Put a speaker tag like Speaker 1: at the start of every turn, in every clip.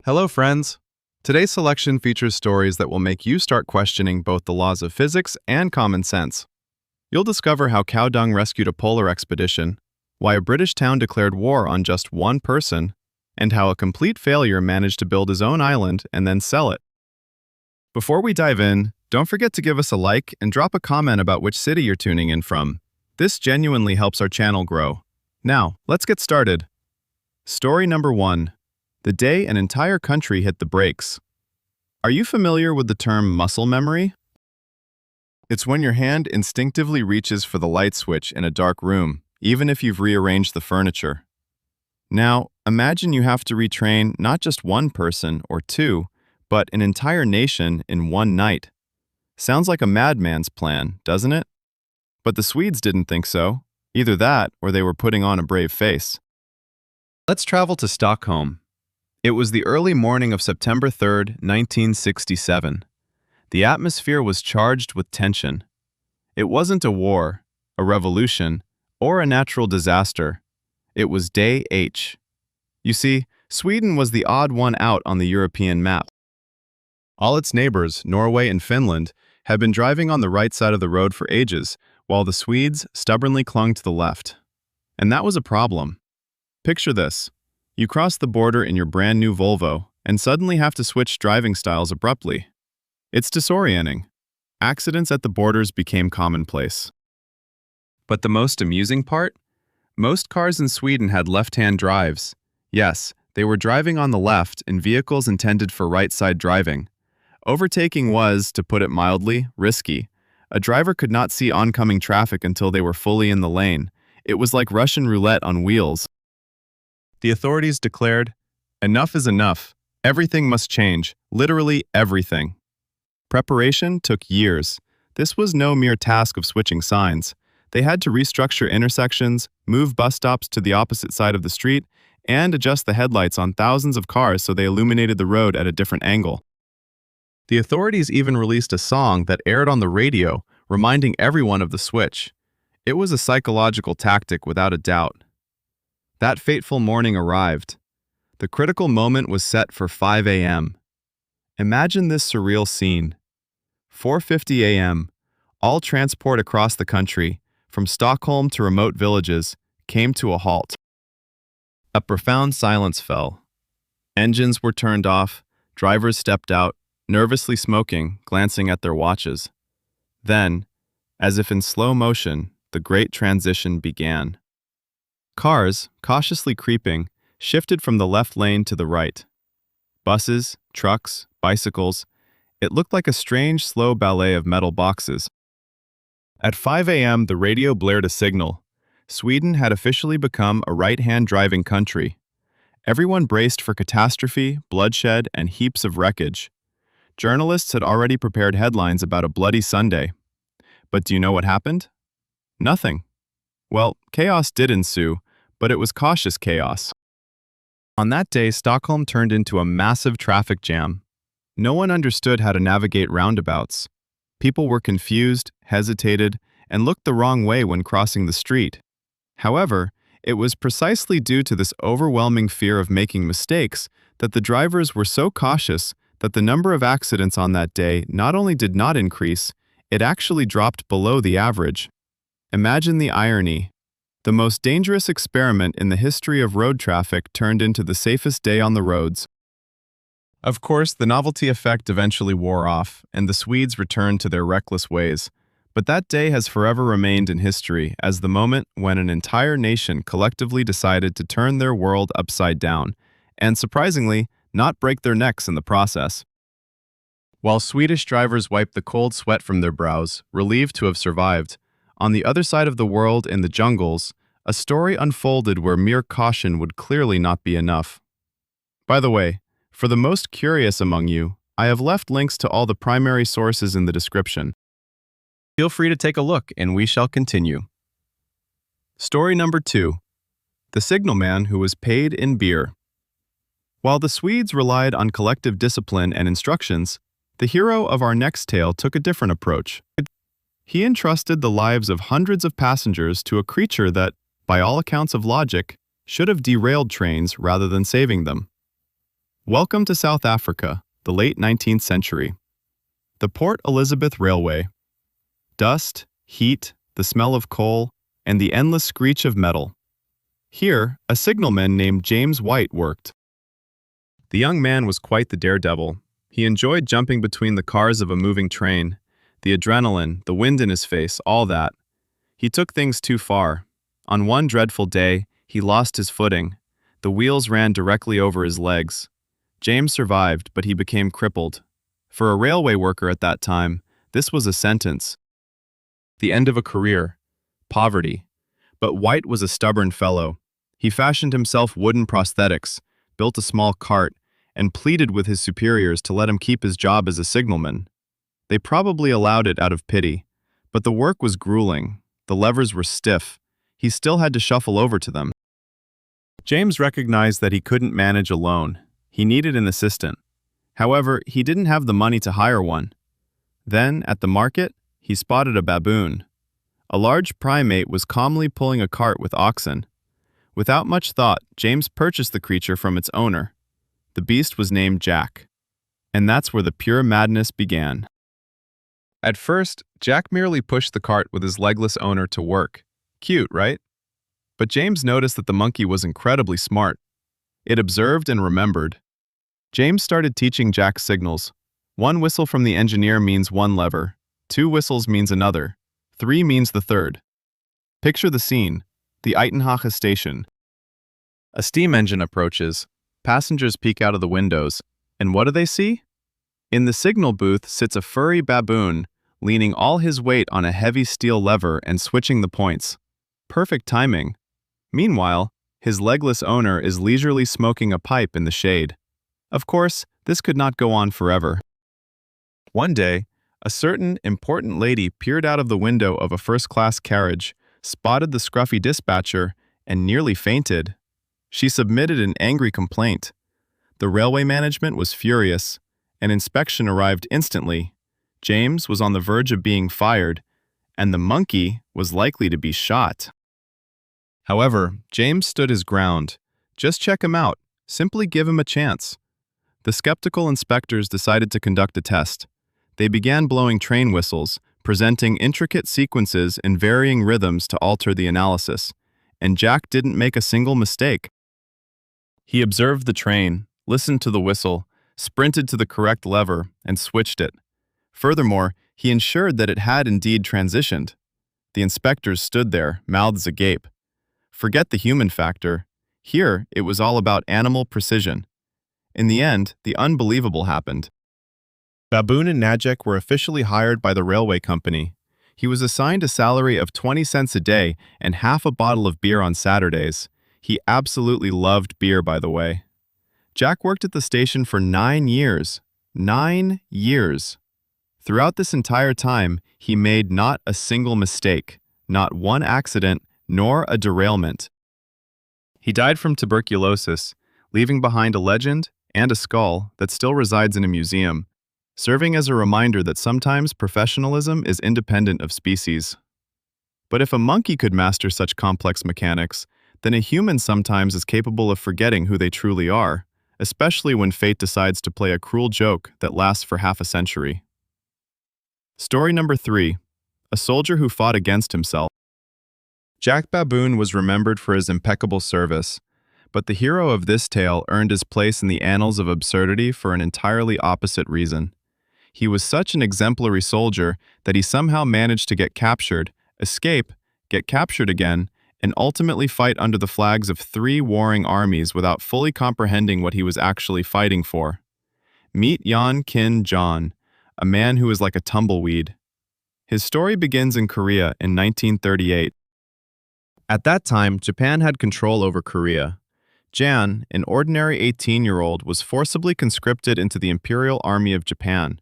Speaker 1: Hello, friends! Today's selection features stories that will make you start questioning both the laws of physics and common sense. You'll discover how cow dung rescued a polar expedition, why a British town declared war on just one person, and how a complete failure managed to build his own island and then sell it. Before we dive in, don't forget to give us a like and drop a comment about which city you're tuning in from. This genuinely helps our channel grow. Now, let's get started. Story number 1. The day an entire country hit the brakes. Are you familiar with the term muscle memory? It's when your hand instinctively reaches for the light switch in a dark room, even if you've rearranged the furniture. Now, imagine you have to retrain not just one person or two, but an entire nation in one night. Sounds like a madman's plan, doesn't it? But the Swedes didn't think so. Either that, or they were putting on a brave face. Let's travel to Stockholm. It was the early morning of September 3rd, 1967. The atmosphere was charged with tension. It wasn't a war, a revolution, or a natural disaster. It was Day H. You see, Sweden was the odd one out on the European map. All its neighbors, Norway and Finland, had been driving on the right side of the road for ages, while the Swedes stubbornly clung to the left. And that was a problem. Picture this. You cross the border in your brand new Volvo and suddenly have to switch driving styles abruptly. It's disorienting. Accidents at the borders became commonplace. But the most amusing part? Most cars in Sweden had left-hand drives. Yes, they were driving on the left in vehicles intended for right-side driving. Overtaking was, to put it mildly, risky. A driver could not see oncoming traffic until they were fully in the lane. It was like Russian roulette on wheels. The authorities declared, "Enough is enough. Everything must change, literally everything." Preparation took years. This was no mere task of switching signs. They had to restructure intersections, move bus stops to the opposite side of the street, and adjust the headlights on thousands of cars so they illuminated the road at a different angle. The authorities even released a song that aired on the radio, reminding everyone of the switch. It was a psychological tactic without a doubt. That fateful morning arrived. The critical moment was set for 5 a.m. Imagine this surreal scene. 4:50 a.m., all transport across the country, from Stockholm to remote villages, came to a halt. A profound silence fell. Engines were turned off, drivers stepped out, nervously smoking, glancing at their watches. Then, as if in slow motion, the great transition began. Cars, cautiously creeping, shifted from the left lane to the right. Buses, trucks, bicycles, it looked like a strange, slow ballet of metal boxes. At 5 a.m., the radio blared a signal. Sweden had officially become a right-hand driving country. Everyone braced for catastrophe, bloodshed, and heaps of wreckage. Journalists had already prepared headlines about a bloody Sunday. But do you know what happened? Nothing. Well, chaos did ensue, but it was cautious chaos. On that day, Stockholm turned into a massive traffic jam. No one understood how to navigate roundabouts. People were confused, hesitated, and looked the wrong way when crossing the street. However, it was precisely due to this overwhelming fear of making mistakes that the drivers were so cautious that the number of accidents on that day not only did not increase, it actually dropped below the average. Imagine the irony. The most dangerous experiment in the history of road traffic turned into the safest day on the roads. Of course, the novelty effect eventually wore off, and the Swedes returned to their reckless ways. But that day has forever remained in history as the moment when an entire nation collectively decided to turn their world upside down, and surprisingly, not break their necks in the process. While Swedish drivers wiped the cold sweat from their brows, relieved to have survived, on the other side of the world in the jungles, a story unfolded where mere caution would clearly not be enough. By the way, for the most curious among you, I have left links to all the primary sources in the description. Feel free to take a look and we shall continue. Story number 2. The signalman who was paid in beer. While the Swedes relied on collective discipline and instructions, the hero of our next tale took a different approach. He entrusted the lives of hundreds of passengers to a creature that, by all accounts of logic, should have derailed trains rather than saving them. Welcome to South Africa, the late 19th century. The Port Elizabeth Railway. Dust, heat, the smell of coal, and the endless screech of metal. Here, a signalman named James White worked. The young man was quite the daredevil. He enjoyed jumping between the cars of a moving train. The adrenaline, the wind in his face, all that. He took things too far. On one dreadful day, he lost his footing. The wheels ran directly over his legs. James survived, but he became crippled. For a railway worker at that time, this was a sentence. The end of a career. Poverty. But White was a stubborn fellow. He fashioned himself wooden prosthetics, built a small cart, and pleaded with his superiors to let him keep his job as a signalman. They probably allowed it out of pity, but the work was grueling. The levers were stiff. He still had to shuffle over to them. James recognized that he couldn't manage alone. He needed an assistant. However, he didn't have the money to hire one. Then, at the market, he spotted a baboon. A large primate was calmly pulling a cart with oxen. Without much thought, James purchased the creature from its owner. The beast was named Jack. And that's where the pure madness began. At first, Jack merely pushed the cart with his legless owner to work. Cute, right? But James noticed that the monkey was incredibly smart. It observed and remembered. James started teaching Jack signals. One whistle from the engineer means one lever. 2 whistles means another. 3 means the third. Picture the scene. The Uitenhage station. A steam engine approaches. Passengers peek out of the windows. And what do they see? In the signal booth sits a furry baboon, leaning all his weight on a heavy steel lever and switching the points. Perfect timing. Meanwhile, his legless owner is leisurely smoking a pipe in the shade. Of course, this could not go on forever. One day, a certain important lady peered out of the window of a first-class carriage, spotted the scruffy dispatcher, and nearly fainted. She submitted an angry complaint. The railway management was furious. An inspection arrived instantly. James was on the verge of being fired, and the monkey was likely to be shot. However, James stood his ground. Just check him out. Simply give him a chance. The skeptical inspectors decided to conduct a test. They began blowing train whistles, presenting intricate sequences in varying rhythms to alter the analysis, and Jack didn't make a single mistake. He observed the train, listened to the whistle, sprinted to the correct lever, and switched it. Furthermore, he ensured that it had indeed transitioned. The inspectors stood there, mouths agape. Forget the human factor. Here, it was all about animal precision. In the end, the unbelievable happened. Baboon and Najek were officially hired by the railway company. He was assigned a salary of 20 cents a day and half a bottle of beer on Saturdays. He absolutely loved beer, by the way. Jack worked at the station for 9 years. 9 years. Throughout this entire time, he made not a single mistake, not one accident, nor a derailment. He died from tuberculosis, leaving behind a legend and a skull that still resides in a museum, serving as a reminder that sometimes professionalism is independent of species. But if a monkey could master such complex mechanics, then a human sometimes is capable of forgetting who they truly are, especially when fate decides to play a cruel joke that lasts for half a century. Story number 3. A soldier who fought against himself. Jack Baboon was remembered for his impeccable service, but the hero of this tale earned his place in the annals of absurdity for an entirely opposite reason. He was such an exemplary soldier that he somehow managed to get captured, escape, get captured again, and ultimately fight under the flags of 3 warring armies without fully comprehending what he was actually fighting for. Meet Jan Kin John, a man who is like a tumbleweed. His story begins in Korea in 1938. At that time, Japan had control over Korea. Jan, an ordinary 18-year-old, was forcibly conscripted into the Imperial Army of Japan.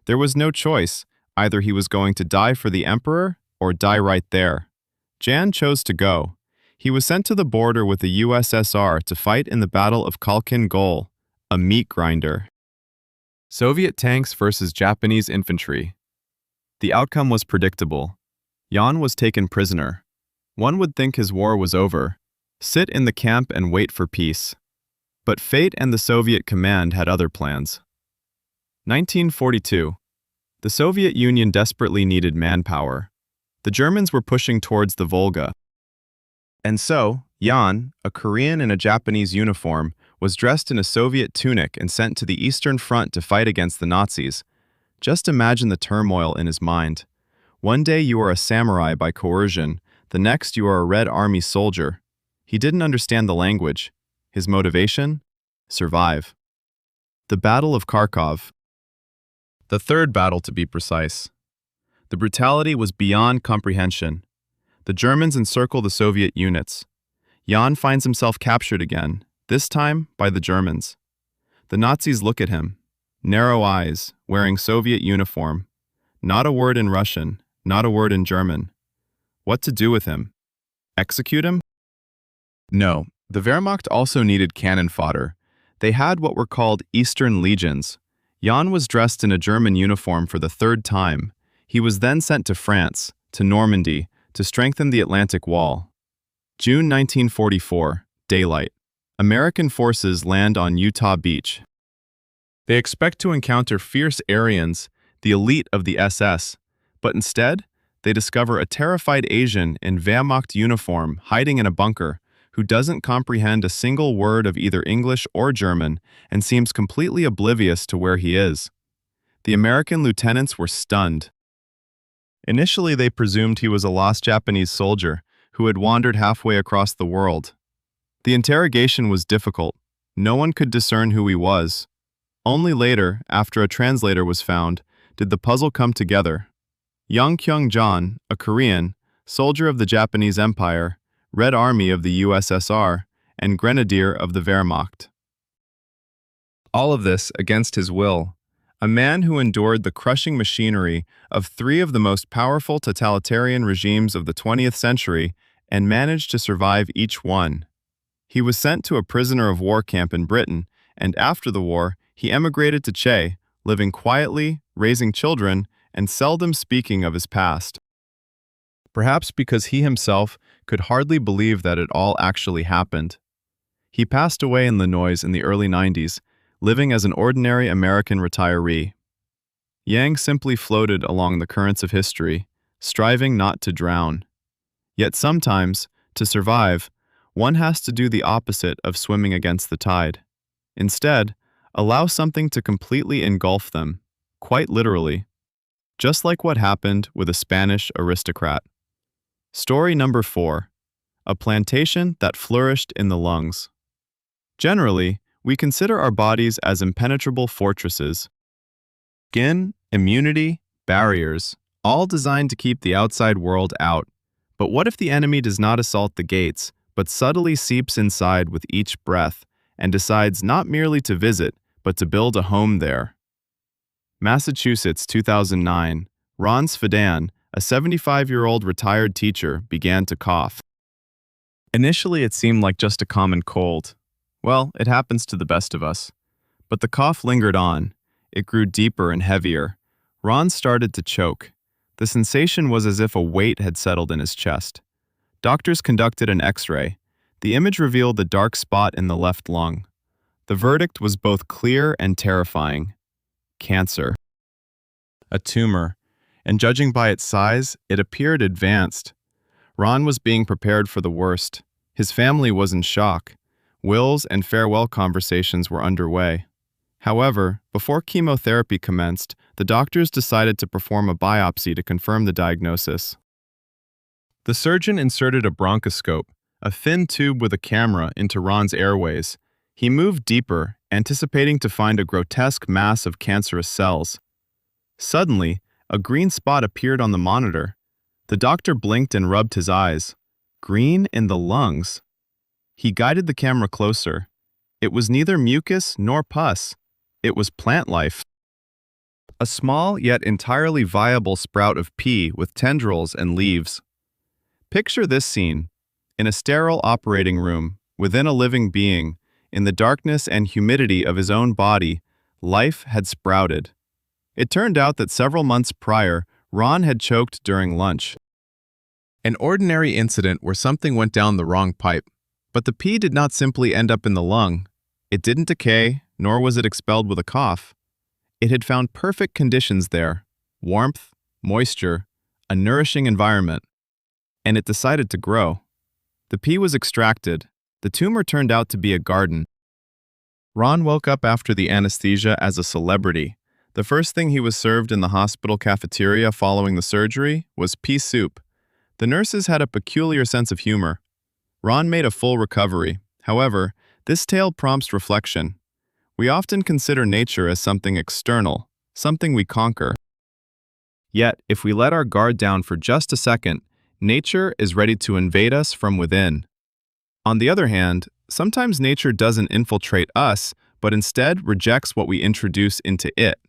Speaker 1: There was no choice. Either he was going to die for the emperor or die right there. Jan chose to go. He was sent to the border with the USSR to fight in the Battle of Khalkhin Gol, a meat grinder. Soviet tanks versus Japanese infantry. The outcome was predictable. Jan was taken prisoner. One would think his war was over. Sit in the camp and wait for peace. But fate and the Soviet command had other plans. 1942. The Soviet Union desperately needed manpower. The Germans were pushing towards the Volga. And so, Jan, a Korean in a Japanese uniform, was dressed in a Soviet tunic and sent to the Eastern Front to fight against the Nazis. Just imagine the turmoil in his mind. One day you are a samurai by coercion, the next you are a Red Army soldier. He didn't understand the language. His motivation? Survive. The Battle of Kharkov. The third battle, to be precise. The brutality was beyond comprehension. The Germans encircle the Soviet units. Jan finds himself captured again, this time by the Germans. The Nazis look at him, narrow eyes, wearing Soviet uniform. Not a word in Russian, not a word in German. What to do with him? Execute him? No, the Wehrmacht also needed cannon fodder. They had what were called Eastern Legions. Jan was dressed in a German uniform for the third time. He was then sent to France, to Normandy, to strengthen the Atlantic Wall. June 1944, daylight. American forces land on Utah Beach. They expect to encounter fierce Aryans, the elite of the SS, but instead, they discover a terrified Asian in Wehrmacht uniform hiding in a bunker who doesn't comprehend a single word of either English or German and seems completely oblivious to where he is. The American lieutenants were stunned. Initially, they presumed he was a lost Japanese soldier who had wandered halfway across the world. The interrogation was difficult. No one could discern who he was. Only later, after a translator was found, did the puzzle come together. Yang Kyung-jan, a Korean, soldier of the Japanese Empire, Red Army of the USSR, and grenadier of the Wehrmacht. All of this against his will. A man who endured the crushing machinery of three of the most powerful totalitarian regimes of the 20th century and managed to survive each one. He was sent to a prisoner of war camp in Britain, and after the war, he emigrated to Che, living quietly, raising children, and seldom speaking of his past. Perhaps because he himself could hardly believe that it all actually happened. He passed away in Illinois in the early 90s, living as an ordinary American retiree. Yang simply floated along the currents of history, striving not to drown. Yet sometimes, to survive, one has to do the opposite of swimming against the tide. Instead, allow something to completely engulf them, quite literally. Just like what happened with a Spanish aristocrat. Story number 4. A plantation that flourished in the lungs. Generally, we consider our bodies as impenetrable fortresses. Skin, immunity, barriers, all designed to keep the outside world out. But what if the enemy does not assault the gates, but subtly seeps inside with each breath and decides not merely to visit, but to build a home there? Massachusetts, 2009. Ron Svadan, a 75-year-old retired teacher, began to cough. Initially, it seemed like just a common cold. Well, it happens to the best of us. But the cough lingered on. It grew deeper and heavier. Ron started to choke. The sensation was as if a weight had settled in his chest. Doctors conducted an X-ray. The image revealed the dark spot in the left lung. The verdict was both clear and terrifying. Cancer. A tumor. And judging by its size, it appeared advanced. Ron was being prepared for the worst. His family was in shock. Wills and farewell conversations were underway. However, before chemotherapy commenced, the doctors decided to perform a biopsy to confirm the diagnosis. The surgeon inserted a bronchoscope, a thin tube with a camera, into Ron's airways. He moved deeper, anticipating to find a grotesque mass of cancerous cells. Suddenly, a green spot appeared on the monitor. The doctor blinked and rubbed his eyes. Green in the lungs. He guided the camera closer. It was neither mucus nor pus. It was plant life. A small yet entirely viable sprout of pea with tendrils and leaves. Picture this scene. In a sterile operating room, within a living being, in the darkness and humidity of his own body, life had sprouted. It turned out that several months prior, Ron had choked during lunch. An ordinary incident where something went down the wrong pipe. But the pea did not simply end up in the lung. It didn't decay, nor was it expelled with a cough. It had found perfect conditions there: warmth, moisture, a nourishing environment. And it decided to grow. The pea was extracted. The tumor turned out to be a garden. Ron woke up after the anesthesia as a celebrity. The first thing he was served in the hospital cafeteria following the surgery was pea soup. The nurses had a peculiar sense of humor. Ron made a full recovery. However, this tale prompts reflection. We often consider nature as something external, something we conquer. Yet, if we let our guard down for just a second, nature is ready to invade us from within. On the other hand, sometimes nature doesn't infiltrate us, but instead rejects what we introduce into it.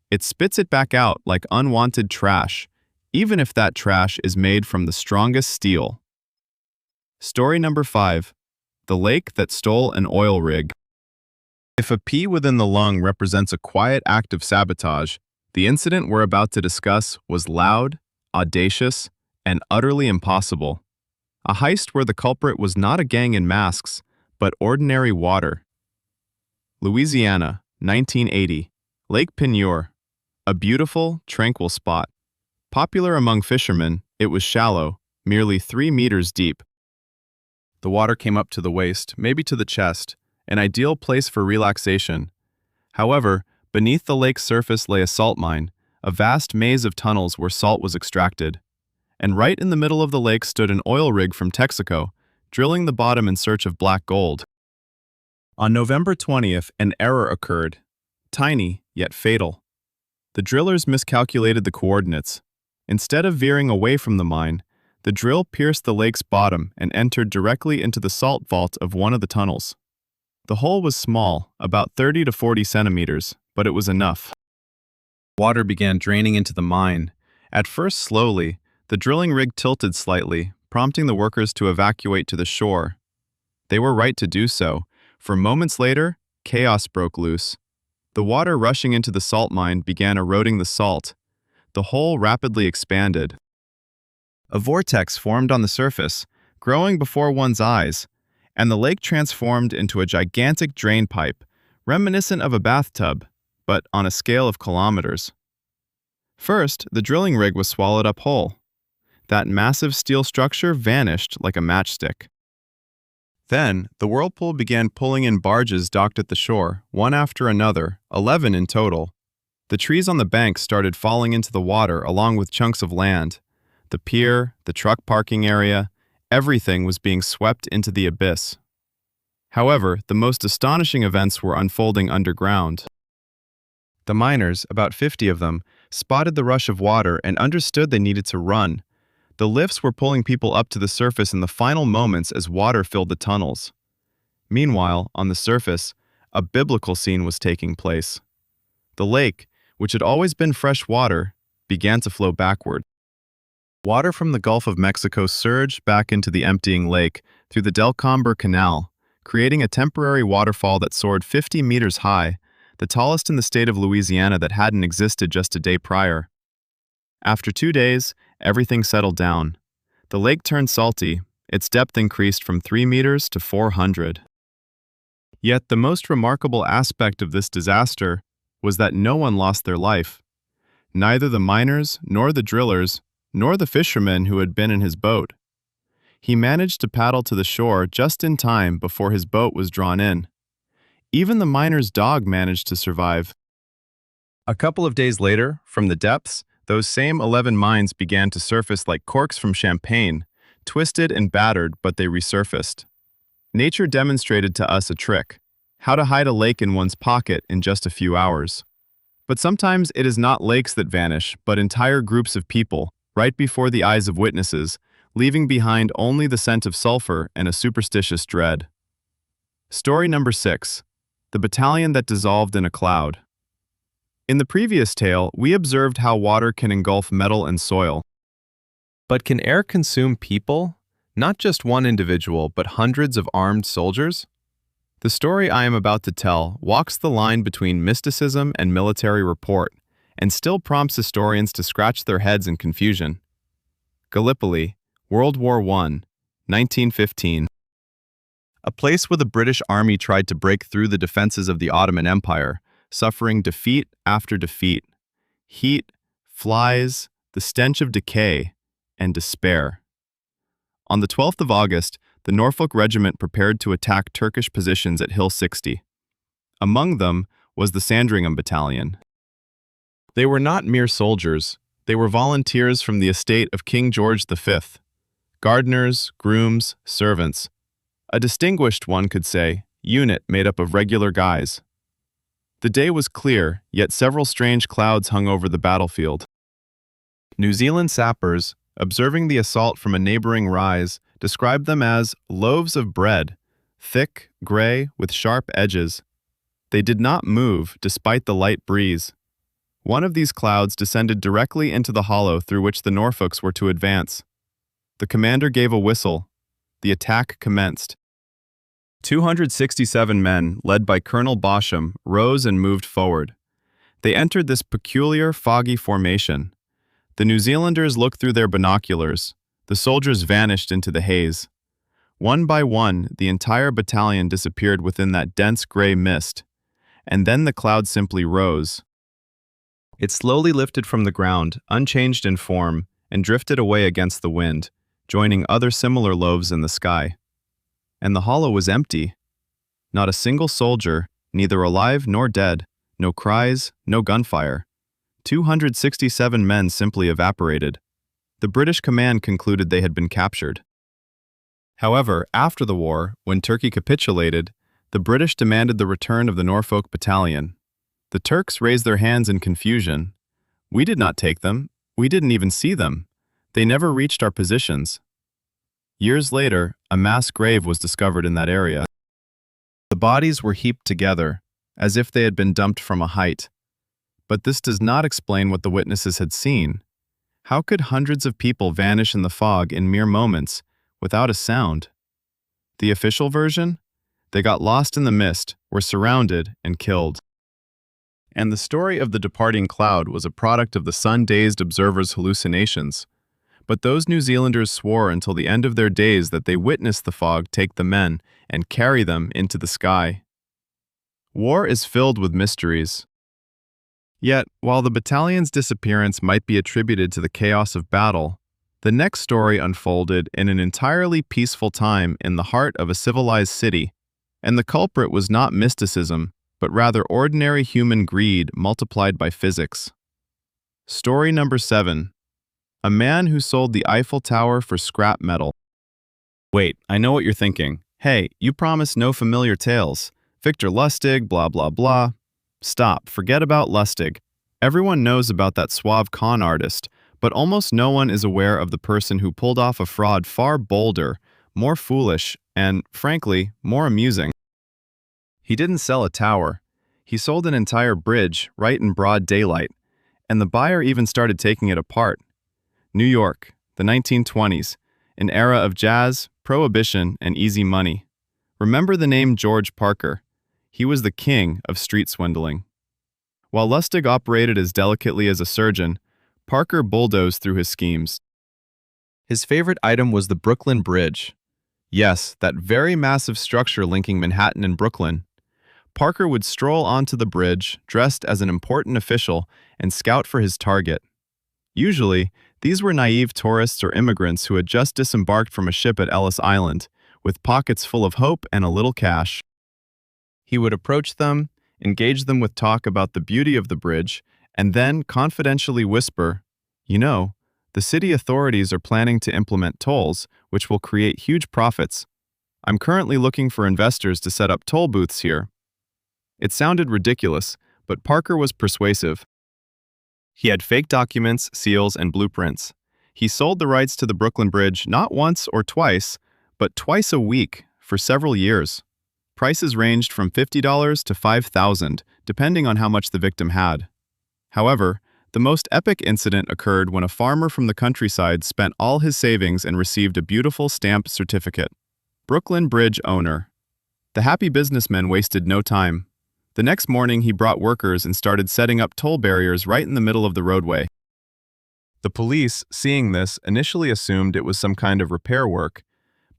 Speaker 1: It spits it back out like unwanted trash, even if that trash is made from the strongest steel. Story number 5. The lake that stole an oil rig. If a pea within the lung represents a quiet act of sabotage, the incident we're about to discuss was loud, audacious, and utterly impossible. A heist where the culprit was not a gang in masks, but ordinary water. Louisiana, 1980. Lake Peigneur. A beautiful, tranquil spot. Popular among fishermen, it was shallow, merely 3 meters deep. The water came up to the waist, maybe to the chest, an ideal place for relaxation. However, beneath the lake's surface lay a salt mine, a vast maze of tunnels where salt was extracted. And right in the middle of the lake stood an oil rig from Texaco, drilling the bottom in search of black gold. On November 20th, an error occurred. Tiny, yet fatal. The drillers miscalculated the coordinates. Instead of veering away from the mine, the drill pierced the lake's bottom and entered directly into the salt vault of one of the tunnels. The hole was small, about 30 to 40 centimeters, but it was enough. Water began draining into the mine. At first slowly, the drilling rig tilted slightly, prompting the workers to evacuate to the shore. They were right to do so, for moments later, chaos broke loose. The water rushing into the salt mine began eroding the salt. The hole rapidly expanded. A vortex formed on the surface, growing before one's eyes, and the lake transformed into a gigantic drain pipe, reminiscent of a bathtub, but on a scale of kilometers. First, the drilling rig was swallowed up whole. That massive steel structure vanished like a matchstick. Then, the whirlpool began pulling in barges docked at the shore, one after another, 11 in total. The trees on the bank started falling into the water along with chunks of land. The pier, the truck parking area, everything was being swept into the abyss. However, the most astonishing events were unfolding underground. The miners, about 50 of them, spotted the rush of water and understood they needed to run. The lifts were pulling people up to the surface in the final moments as water filled the tunnels. Meanwhile, on the surface, a biblical scene was taking place. The lake, which had always been fresh water, began to flow backward. Water from the Gulf of Mexico surged back into the emptying lake through the Del Comber Canal, creating a temporary waterfall that soared 50 meters high, the tallest in the state of Louisiana that hadn't existed just a day prior. After 2 days, everything settled down. The lake turned salty. Its depth increased from 3 meters to 400. Yet the most remarkable aspect of this disaster was that no one lost their life. Neither the miners, nor the drillers, nor the fishermen who had been in his boat. He managed to paddle to the shore just in time before his boat was drawn in. Even the miner's dog managed to survive. A couple of days later, from the depths, those same 11 mines began to surface like corks from champagne, twisted and battered, but they resurfaced. Nature demonstrated to us a trick: how to hide a lake in one's pocket in just a few hours. But sometimes it is not lakes that vanish, but entire groups of people, right before the eyes of witnesses, leaving behind only the scent of sulfur and a superstitious dread. Story number 6. The battalion that dissolved in a cloud. In the previous tale, we observed how water can engulf metal and soil. But can air consume people? Not just one individual, but hundreds of armed soldiers? The story I am about to tell walks the line between mysticism and military report, and still prompts historians to scratch their heads in confusion. Gallipoli, World War I, 1915. a place where the British Army tried to break through the defenses of the Ottoman Empire, suffering defeat after defeat. Heat, flies, the stench of decay, and despair. On the 12th of August, the Norfolk Regiment prepared to attack Turkish positions at Hill 60. Among them was the Sandringham Battalion. They were not mere soldiers, they were volunteers from the estate of King George V. Gardeners, grooms, servants. A distinguished, one could say, unit made up of regular guys. The day was clear, yet several strange clouds hung over the battlefield. New Zealand sappers, observing the assault from a neighboring rise, described them as loaves of bread, thick, gray, with sharp edges. They did not move despite the light breeze. One of these clouds descended directly into the hollow through which the Norfolks were to advance. The commander gave a whistle. The attack commenced. 267 men, led by Colonel Bosham, rose and moved forward. They entered this peculiar, foggy formation. The New Zealanders looked through their binoculars. The soldiers vanished into the haze. One by one, the entire battalion disappeared within that dense gray mist. And then the cloud simply rose. It slowly lifted from the ground, unchanged in form, and drifted away against the wind, joining other similar loaves in the sky. And the hollow was empty. Not a single soldier, neither alive nor dead, no cries, no gunfire. 267 men simply evaporated. The British command concluded they had been captured. However, after the war, when Turkey capitulated, the British demanded the return of the Norfolk Battalion. The Turks raised their hands in confusion. We did not take them. We didn't even see them. They never reached our positions. Years later, a mass grave was discovered in that area. The bodies were heaped together, as if they had been dumped from a height. But this does not explain what the witnesses had seen. How could hundreds of people vanish in the fog in mere moments, without a sound? The official version? They got lost in the mist, were surrounded, and killed. And the story of the departing cloud was a product of the sun-dazed observers' hallucinations. But those New Zealanders swore until the end of their days that they witnessed the fog take the men and carry them into the sky. War is filled with mysteries. Yet, while the battalion's disappearance might be attributed to the chaos of battle, the next story unfolded in an entirely peaceful time in the heart of a civilized city, and the culprit was not mysticism, but rather ordinary human greed multiplied by physics. Story number 7. A man who sold the Eiffel Tower for scrap metal. Wait, I know what you're thinking. Hey, you promised no familiar tales. Victor Lustig, blah blah blah. Stop, forget about Lustig. Everyone knows about that suave con artist, but almost no one is aware of the person who pulled off a fraud far bolder, more foolish, and, frankly, more amusing. He didn't sell a tower. He sold an entire bridge right in broad daylight, and the buyer even started taking it apart. New York, the 1920s, an era of jazz, prohibition, and easy money. Remember the name George Parker. He was the king of street swindling. While Lustig operated as delicately as a surgeon, Parker bulldozed through his schemes. His favorite item was the Brooklyn Bridge. Yes, that very massive structure linking Manhattan and Brooklyn. Parker would stroll onto the bridge, dressed as an important official, and scout for his target. Usually, these were naive tourists or immigrants who had just disembarked from a ship at Ellis Island, with pockets full of hope and a little cash. He would approach them, engage them with talk about the beauty of the bridge, and then confidentially whisper, "You know, the city authorities are planning to implement tolls, which will create huge profits. I'm currently looking for investors to set up toll booths here." It sounded ridiculous, but Parker was persuasive. He had fake documents, seals, and blueprints. He sold the rights to the Brooklyn Bridge not once or twice, but twice a week for several years. Prices ranged from $50 to $5,000, depending on how much the victim had. However, the most epic incident occurred when a farmer from the countryside spent all his savings and received a beautiful stamped certificate. Brooklyn Bridge owner. The happy businessman wasted no time. The next morning, he brought workers and started setting up toll barriers right in the middle of the roadway. The police, seeing this, initially assumed it was some kind of repair work,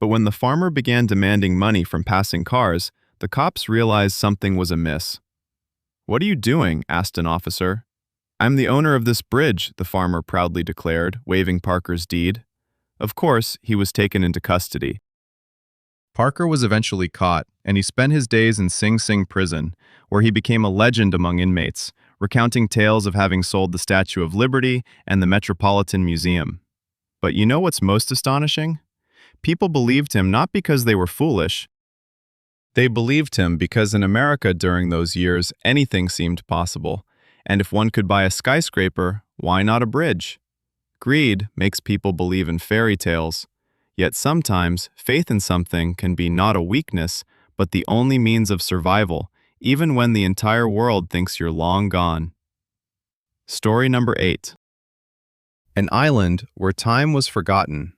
Speaker 1: But when the farmer began demanding money from passing cars, the cops realized something was amiss. "What are you doing?" asked an officer. "I'm the owner of this bridge," the farmer proudly declared, waving Parker's deed. Of course, he was taken into custody. Parker was eventually caught, and he spent his days in Sing Sing prison, where he became a legend among inmates, recounting tales of having sold the Statue of Liberty and the Metropolitan Museum. But you know what's most astonishing? People believed him not because they were foolish. They believed him because in America during those years, anything seemed possible. And if one could buy a skyscraper, why not a bridge? Greed makes people believe in fairy tales. Yet sometimes, faith in something can be not a weakness, but the only means of survival, even when the entire world thinks you're long gone. Story number 8. An island where time was forgotten.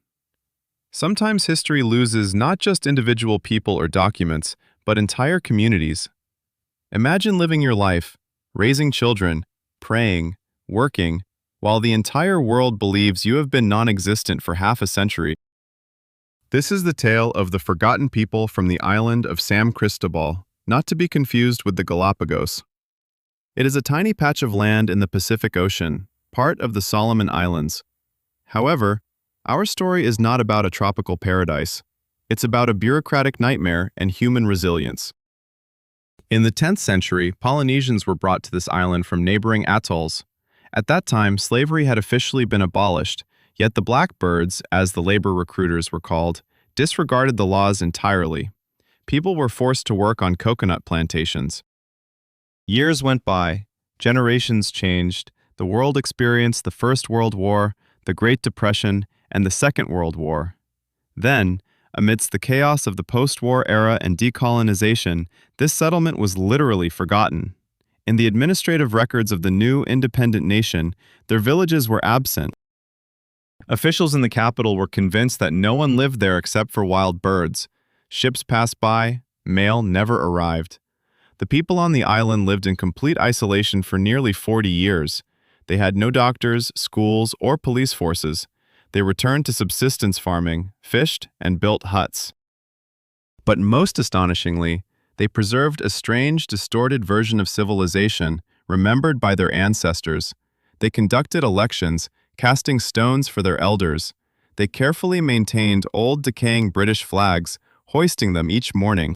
Speaker 1: Sometimes history loses not just individual people or documents, but entire communities. Imagine living your life, raising children, praying, working, while the entire world believes you have been non-existent for half a century. This is the tale of the forgotten people from the island of San Cristobal, not to be confused with the Galapagos. It is a tiny patch of land in the Pacific Ocean, part of the Solomon Islands. However, our story is not about a tropical paradise. It's about a bureaucratic nightmare and human resilience. In the 10th century, Polynesians were brought to this island from neighboring atolls. At that time, slavery had officially been abolished, yet the blackbirds, as the labor recruiters were called, disregarded the laws entirely. People were forced to work on coconut plantations. Years went by, generations changed, the world experienced the First World War, the Great Depression, and the Second World War. Then, amidst the chaos of the post-war era and decolonization, this settlement was literally forgotten. In the administrative records of the new independent nation, their villages were absent. Officials in the capital were convinced that no one lived there except for wild birds. Ships passed by, mail never arrived. The people on the island lived in complete isolation for nearly 40 years. They had no doctors, schools, or police forces. They returned to subsistence farming, fished, and built huts. But most astonishingly, they preserved a strange, distorted version of civilization remembered by their ancestors. They conducted elections, casting stones for their elders. They carefully maintained old, decaying British flags, hoisting them each morning.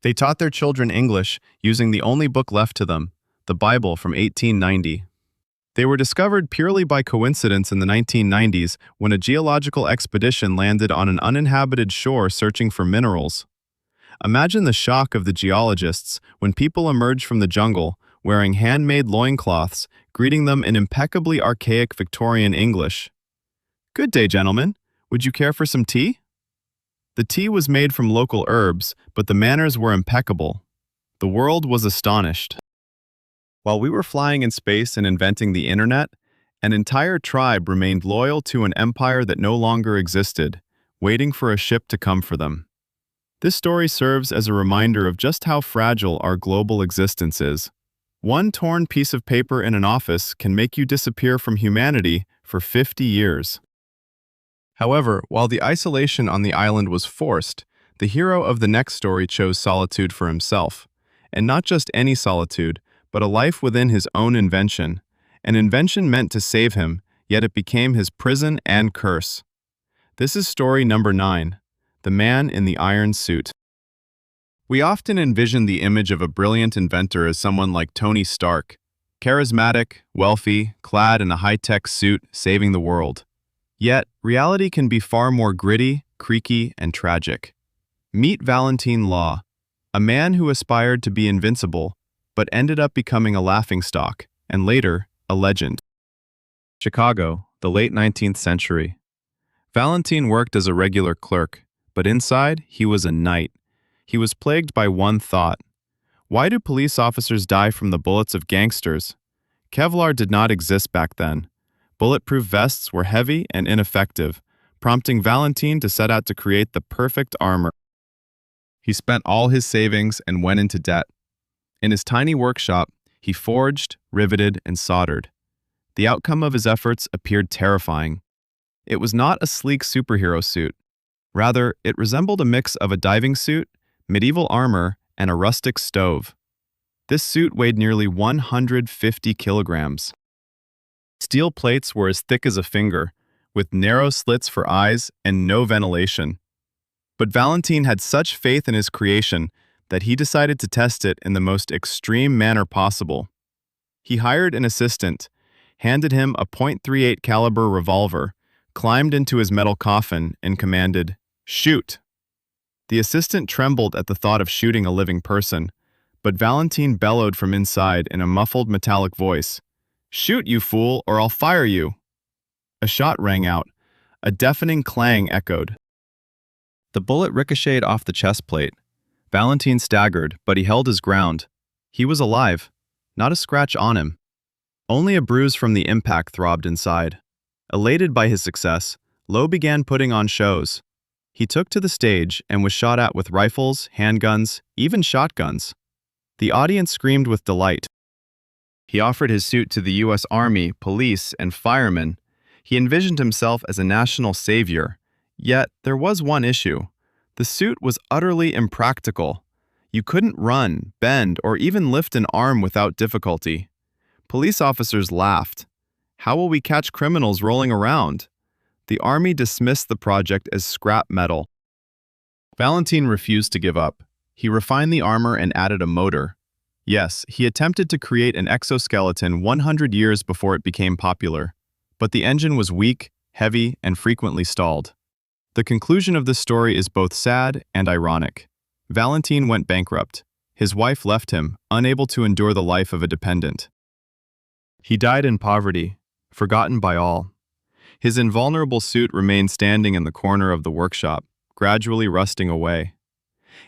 Speaker 1: They taught their children English using the only book left to them, the Bible from 1890. They were discovered purely by coincidence in the 1990s when a geological expedition landed on an uninhabited shore searching for minerals. Imagine the shock of the geologists when people emerged from the jungle, wearing handmade loincloths, greeting them in impeccably archaic Victorian English. "Good day, gentlemen. Would you care for some tea?" The tea was made from local herbs, but the manners were impeccable. The world was astonished. While we were flying in space and inventing the internet, an entire tribe remained loyal to an empire that no longer existed, waiting for a ship to come for them. This story serves as a reminder of just how fragile our global existence is. One torn piece of paper in an office can make you disappear from humanity for 50 years. However, while the isolation on the island was forced, the hero of the next story chose solitude for himself. And not just any solitude, but a life within his own invention. An invention meant to save him, yet it became his prison and curse. This is story number 9, The Man in the Iron Suit. We often envision the image of a brilliant inventor as someone like Tony Stark, charismatic, wealthy, clad in a high-tech suit, saving the world. Yet, reality can be far more gritty, creaky, and tragic. Meet Valentine Law, a man who aspired to be invincible, but ended up becoming a laughingstock, and later, a legend. Chicago, the late 19th century. Valentine worked as a regular clerk, but inside, he was a knight. He was plagued by one thought. Why do police officers die from the bullets of gangsters? Kevlar did not exist back then. Bulletproof vests were heavy and ineffective, prompting Valentine to set out to create the perfect armor. He spent all his savings and went into debt. In his tiny workshop, he forged, riveted, and soldered. The outcome of his efforts appeared terrifying. It was not a sleek superhero suit. Rather, it resembled a mix of a diving suit, medieval armor, and a rustic stove. This suit weighed nearly 150 kilograms. Steel plates were as thick as a finger, with narrow slits for eyes and no ventilation. But Valentin had such faith in his creation that he decided to test it in the most extreme manner possible. He hired an assistant, handed him a .38 caliber revolver, climbed into his metal coffin, and commanded, "Shoot!" The assistant trembled at the thought of shooting a living person, but Valentin bellowed from inside in a muffled metallic voice, "Shoot, you fool, or I'll fire you!" A shot rang out. A deafening clang echoed. The bullet ricocheted off the chest plate. Valentin staggered, but he held his ground. He was alive. Not a scratch on him. Only a bruise from the impact throbbed inside. Elated by his success, Lowe began putting on shows. He took to the stage and was shot at with rifles, handguns, even shotguns. The audience screamed with delight. He offered his suit to the U.S. Army, police, and firemen. He envisioned himself as a national savior. Yet, there was one issue. The suit was utterly impractical. You couldn't run, bend, or even lift an arm without difficulty. Police officers laughed. How will we catch criminals rolling around? The army dismissed the project as scrap metal. Valentin refused to give up. He refined the armor and added a motor. Yes, he attempted to create an exoskeleton 100 years before it became popular. But the engine was weak, heavy, and frequently stalled. The conclusion of this story is both sad and ironic. Valentin went bankrupt. His wife left him, unable to endure the life of a dependent. He died in poverty, forgotten by all. His invulnerable suit remained standing in the corner of the workshop, gradually rusting away.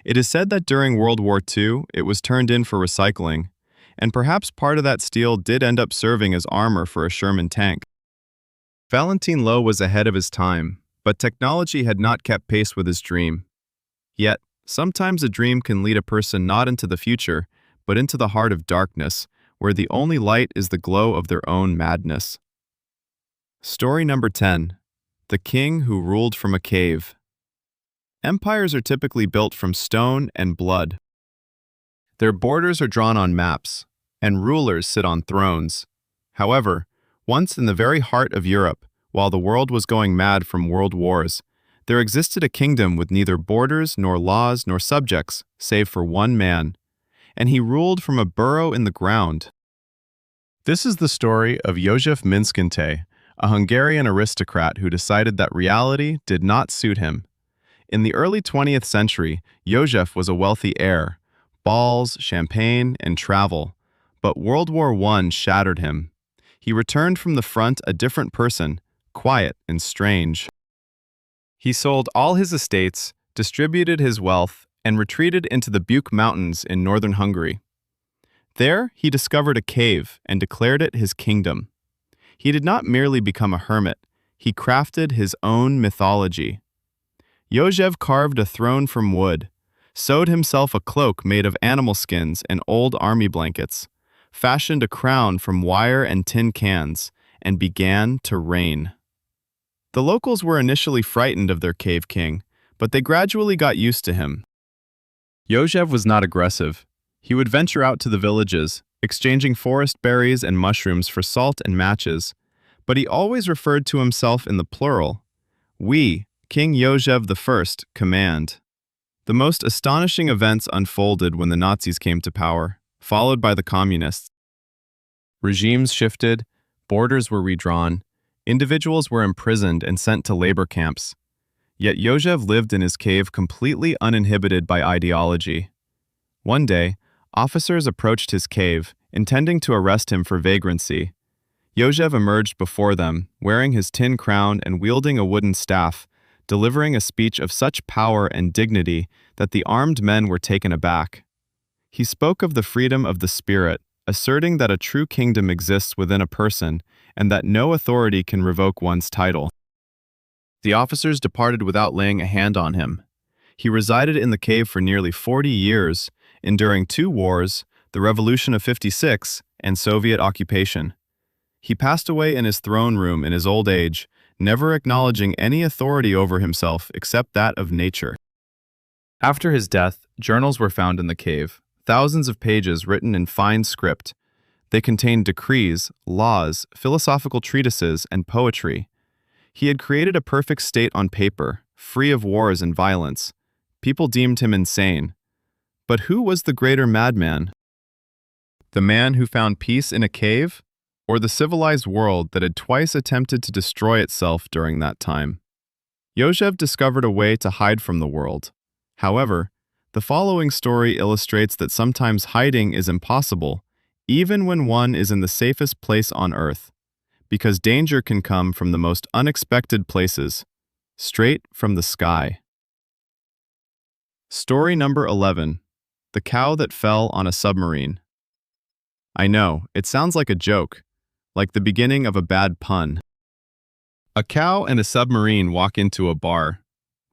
Speaker 1: It is said that during World War II, it was turned in for recycling, and perhaps part of that steel did end up serving as armor for a Sherman tank. Valentin Lowe was ahead of his time, but technology had not kept pace with his dream. Yet, sometimes a dream can lead a person not into the future, but into the heart of darkness, where the only light is the glow of their own madness. Story number 10. The King Who Ruled from a Cave. Empires are typically built from stone and blood. Their borders are drawn on maps, and rulers sit on thrones. However, once in the very heart of Europe, while the world was going mad from world wars, there existed a kingdom with neither borders nor laws nor subjects, save for one man, and he ruled from a burrow in the ground. This is the story of József Minskente, a Hungarian aristocrat who decided that reality did not suit him. In the early 20th century, József was a wealthy heir, balls, champagne, and travel, but World War I shattered him. He returned from the front a different person, quiet and strange. He sold all his estates, distributed his wealth, and retreated into the Bükk Mountains in northern Hungary. There, he discovered a cave and declared it his kingdom. He did not merely become a hermit, he crafted his own mythology. József carved a throne from wood, sewed himself a cloak made of animal skins and old army blankets, fashioned a crown from wire and tin cans, and began to reign. The locals were initially frightened of their cave king, but they gradually got used to him. József was not aggressive. He would venture out to the villages, exchanging forest berries and mushrooms for salt and matches, but he always referred to himself in the plural. We, King József I, command. The most astonishing events unfolded when the Nazis came to power, followed by the communists. Regimes shifted, borders were redrawn, individuals were imprisoned and sent to labor camps. Yet József lived in his cave completely uninhibited by ideology. One day, officers approached his cave, intending to arrest him for vagrancy. József emerged before them, wearing his tin crown and wielding a wooden staff, delivering a speech of such power and dignity that the armed men were taken aback. He spoke of the freedom of the spirit, asserting that a true kingdom exists within a person and that no authority can revoke one's title. The officers departed without laying a hand on him. He resided in the cave for nearly 40 years, enduring 2 wars, the Revolution of '56, and Soviet occupation. He passed away in his throne room in his old age, never acknowledging any authority over himself except that of nature. After his death, journals were found in the cave, thousands of pages written in fine script. They contained decrees, laws, philosophical treatises, and poetry. He had created a perfect state on paper, free of wars and violence. People deemed him insane. But who was the greater madman? The man who found peace in a cave, or the civilized world that had twice attempted to destroy itself during that time? Yozev discovered a way to hide from the world. However, the following story illustrates that sometimes hiding is impossible, even when one is in the safest place on earth, because danger can come from the most unexpected places, straight from the sky. Story number 11. The Cow That Fell on a Submarine. I know, it sounds like a joke, like the beginning of a bad pun. A cow and a submarine walk into a bar.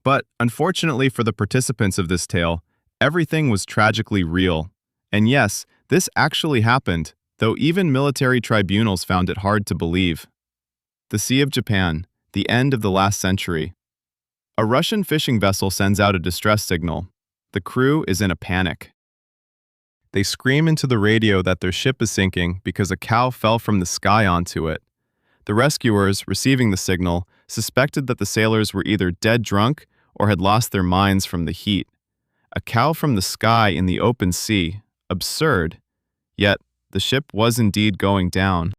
Speaker 1: But, unfortunately for the participants of this tale, everything was tragically real. And yes, this actually happened, though even military tribunals found it hard to believe. The Sea of Japan, the end of the last century. A Russian fishing vessel sends out a distress signal. The crew is in a panic. They scream into the radio that their ship is sinking because a cow fell from the sky onto it. The rescuers, receiving the signal, suspected that the sailors were either dead drunk or had lost their minds from the heat. A cow from the sky in the open sea. Absurd. Yet, the ship was indeed going down.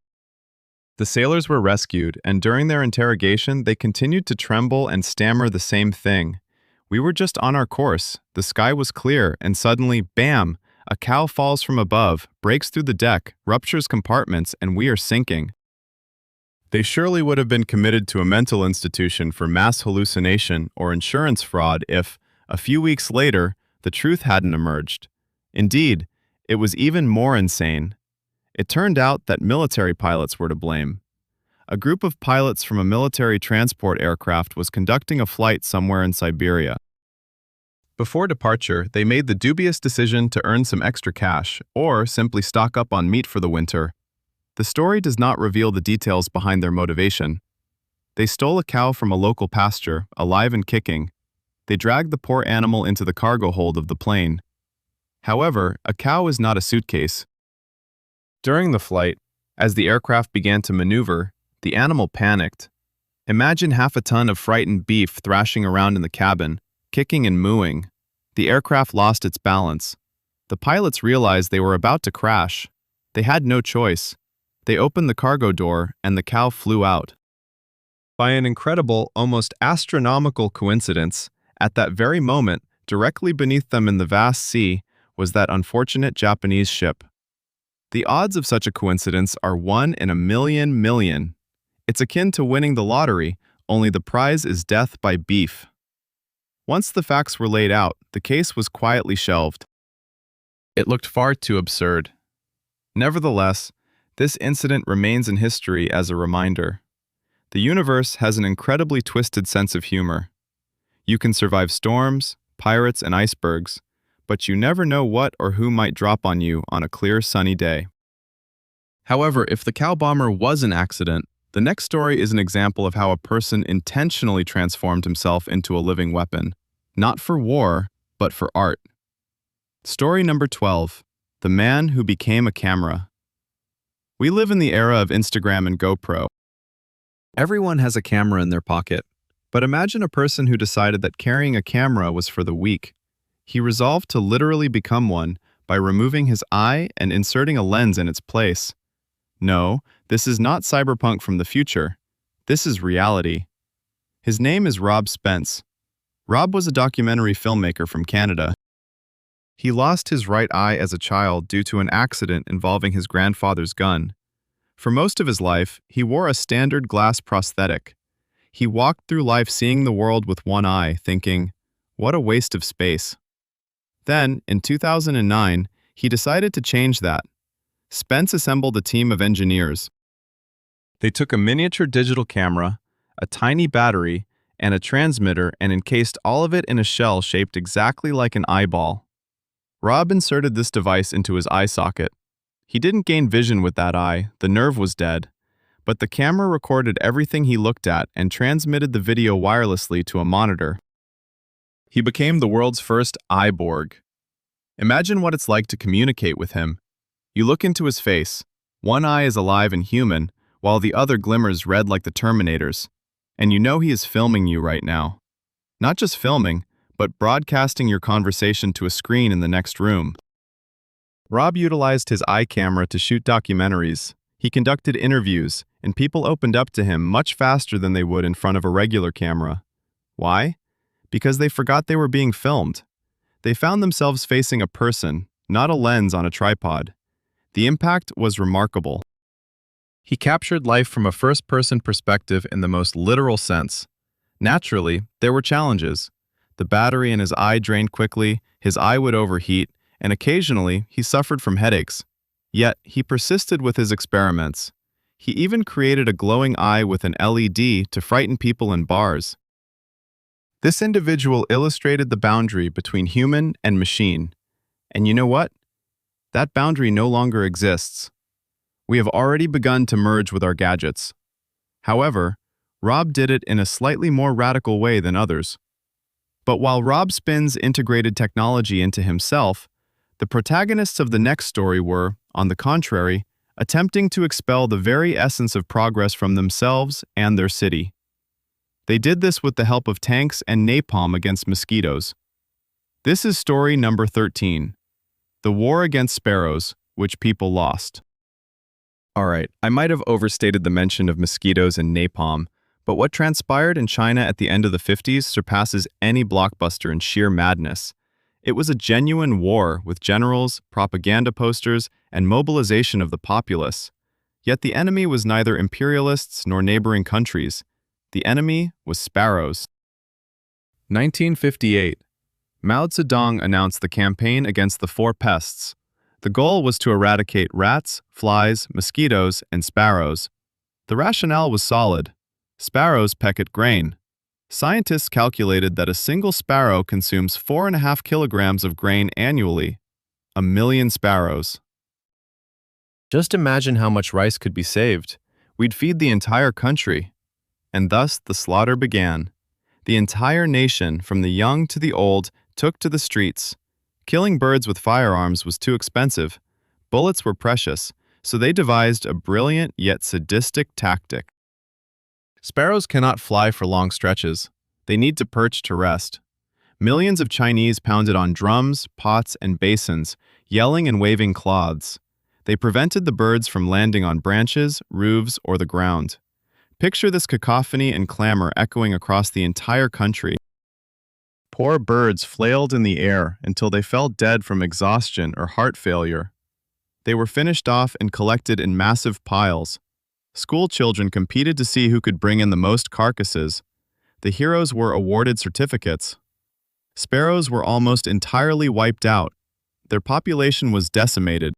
Speaker 1: The sailors were rescued, and during their interrogation, they continued to tremble and stammer the same thing. We were just on our course, the sky was clear, and suddenly, bam! A cow falls from above, breaks through the deck, ruptures compartments, and we are sinking. They surely would have been committed to a mental institution for mass hallucination or insurance fraud if, a few weeks later, the truth hadn't emerged. Indeed, it was even more insane. It turned out that military pilots were to blame. A group of pilots from a military transport aircraft was conducting a flight somewhere in Siberia. Before departure, they made the dubious decision to earn some extra cash or simply stock up on meat for the winter. The story does not reveal the details behind their motivation. They stole a cow from a local pasture, alive and kicking. They dragged the poor animal into the cargo hold of the plane. However, a cow is not a suitcase. During the flight, as the aircraft began to maneuver, the animal panicked. Imagine half a ton of frightened beef thrashing around in the cabin, kicking and mooing. The aircraft lost its balance. The pilots realized they were about to crash. They had no choice. They opened the cargo door, and the cow flew out. By an incredible, almost astronomical coincidence, at that very moment, directly beneath them in the vast sea, was that unfortunate Japanese ship. The odds of such a coincidence are 1 in a million. It's akin to winning the lottery, only the prize is death by beef. Once the facts were laid out, the case was quietly shelved. It looked far too absurd. Nevertheless, this incident remains in history as a reminder. The universe has an incredibly twisted sense of humor. You can survive storms, pirates, and icebergs, but you never know what or who might drop on you on a clear, sunny day. However, if the cow bomber was an accident, the next story is an example of how a person intentionally transformed himself into a living weapon, not for war, but for art. Story number 12. The Man Who Became a Camera. We live in the era of Instagram and GoPro. Everyone has a camera in their pocket, but imagine a person who decided that carrying a camera was for the weak. He resolved to literally become one by removing his eye and inserting a lens in its place. No, this is not cyberpunk from the future. This is reality. His name is Rob Spence. Rob was a documentary filmmaker from Canada. He lost his right eye as a child due to an accident involving his grandfather's gun. For most of his life, he wore a standard glass prosthetic. He walked through life seeing the world with one eye, thinking, "What a waste of space." Then, in 2009, he decided to change that. Spence assembled a team of engineers. They took a miniature digital camera, a tiny battery, and a transmitter and encased all of it in a shell shaped exactly like an eyeball. Rob inserted this device into his eye socket. He didn't gain vision with that eye, the nerve was dead. but the camera recorded everything he looked at and transmitted the video wirelessly to a monitor. He became the world's first cyborg. Imagine what it's like to communicate with him. You look into his face. One eye is alive and human, while the other glimmers red like the Terminator's. And you know he is filming you right now. Not just filming, but broadcasting your conversation to a screen in the next room. Rob utilized his eye camera to shoot documentaries. He conducted interviews, and people opened up to him much faster than they would in front of a regular camera. Why? Because they forgot they were being filmed. They found themselves facing a person, not a lens on a tripod. The impact was remarkable. He captured life from a first-person perspective in the most literal sense. Naturally, there were challenges. The battery in his eye drained quickly, his eye would overheat, and occasionally he suffered from headaches. Yet, he persisted with his experiments. He even created a glowing eye with an LED to frighten people in bars. This individual illustrated the boundary between human and machine. And you know what? That boundary no longer exists. We have already begun to merge with our gadgets. However, Rob did it in a slightly more radical way than others. But while Rob spins integrated technology into himself, the protagonists of the next story were, on the contrary, attempting to expel the very essence of progress from themselves and their city. They did this with the help of tanks and napalm against mosquitoes. This is story number 13, The War Against Sparrows, which people lost. Alright, I might have overstated the mention of mosquitoes and napalm, but what transpired in China at the end of the 50s surpasses any blockbuster in sheer madness. It was a genuine war with generals, propaganda posters, and mobilization of the populace. Yet the enemy was neither imperialists nor neighboring countries. The enemy was sparrows. 1958. Mao Zedong announced the campaign against the four pests. The goal was to eradicate rats, flies, mosquitoes, and sparrows. The rationale was solid. Sparrows peck at grain. Scientists calculated that a single sparrow consumes 4.5 kilograms of grain annually. 1 million sparrows. Just imagine how much rice could be saved. We'd feed the entire country. And thus the slaughter began. The entire nation, from the young to the old, took to the streets. Killing birds with firearms was too expensive. Bullets were precious, so they devised a brilliant yet sadistic tactic. Sparrows cannot fly for long stretches. They need to perch to rest. Millions of Chinese pounded on drums, pots, and basins, yelling and waving cloths. They prevented the birds from landing on branches, roofs, or the ground. Picture this cacophony and clamor echoing across the entire country. Poor birds flailed in the air until they fell dead from exhaustion or heart failure. They were finished off and collected in massive piles. School children competed to see who could bring in the most carcasses. The heroes were awarded certificates. Sparrows were almost entirely wiped out. Their population was decimated.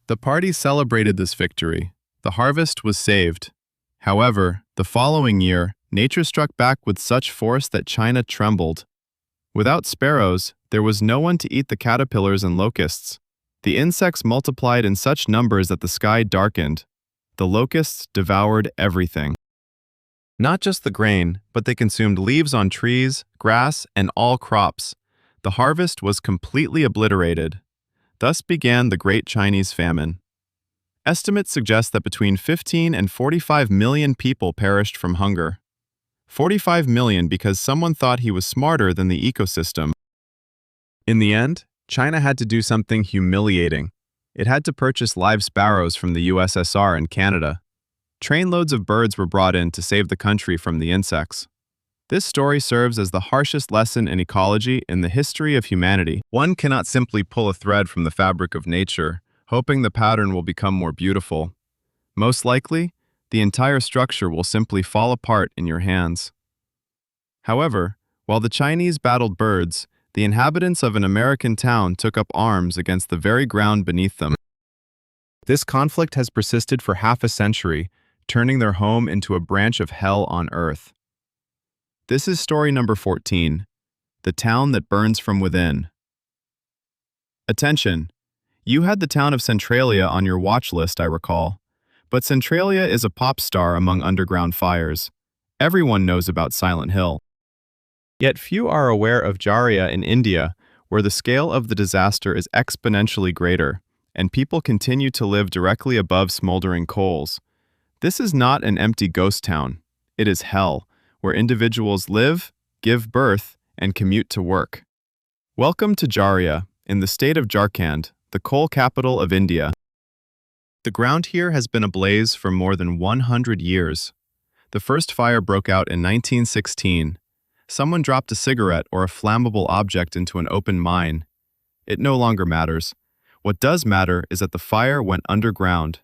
Speaker 1: The party celebrated this victory. The harvest was saved. However, the following year, nature struck back with such force that China trembled. Without sparrows, there was no one to eat the caterpillars and locusts. The insects multiplied in such numbers that the sky darkened. The locusts devoured everything. Not just the grain, but they consumed leaves on trees, grass, and all crops. The harvest was completely obliterated. Thus began the Great Chinese Famine. Estimates suggest that between 15 and 45 million people perished from hunger. 45 million because someone thought he was smarter than the ecosystem. In the end, China had to do something humiliating. It had to purchase live sparrows from the USSR and Canada. Trainloads of birds were brought in to save the country from the insects. This story serves as the harshest lesson in ecology in the history of humanity. One cannot simply pull a thread from the fabric of nature, hoping the pattern will become more beautiful. Most likely, the entire structure will simply fall apart in your hands. However, while the Chinese battled birds, the inhabitants of an American town took up arms against the very ground beneath them. This conflict has persisted for half a century, turning their home into a branch of hell on earth. This is story number 14, The Town That Burns From Within. Attention! You had the town of Centralia on your watch list, I recall. But Centralia is a pop star among underground fires. Everyone knows about Silent Hill. Yet few are aware of Jaria in India, where the scale of the disaster is exponentially greater, and people continue to live directly above smoldering coals. This is not an empty ghost town. It is hell, where individuals live, give birth, and commute to work. Welcome to Jaria, in the state of Jharkhand, the coal capital of India. The ground here has been ablaze for more than 100 years. The first fire broke out in 1916. Someone dropped a cigarette or a flammable object into an open mine. It no longer matters. What does matter is that the fire went underground.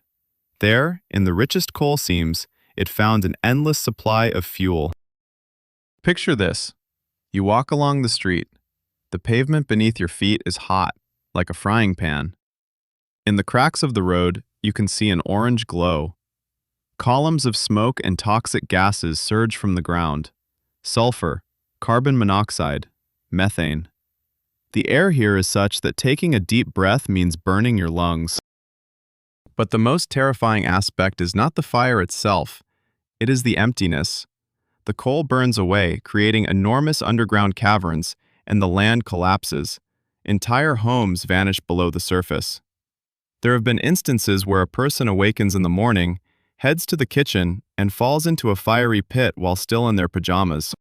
Speaker 1: There, in the richest coal seams, it found an endless supply of fuel. Picture this. You walk along the street. The pavement beneath your feet is hot, like a frying pan. In the cracks of the road, you can see an orange glow. Columns of smoke and toxic gases surge from the ground. Sulfur, carbon monoxide, methane. The air here is such that taking a deep breath means burning your lungs. But the most terrifying aspect is not the fire itself. It is the emptiness. The coal burns away, creating enormous underground caverns, and the land collapses. Entire homes vanish below the surface. There have been instances where a person awakens in the morning, heads to the kitchen, and falls into a fiery pit while still in their pajamas.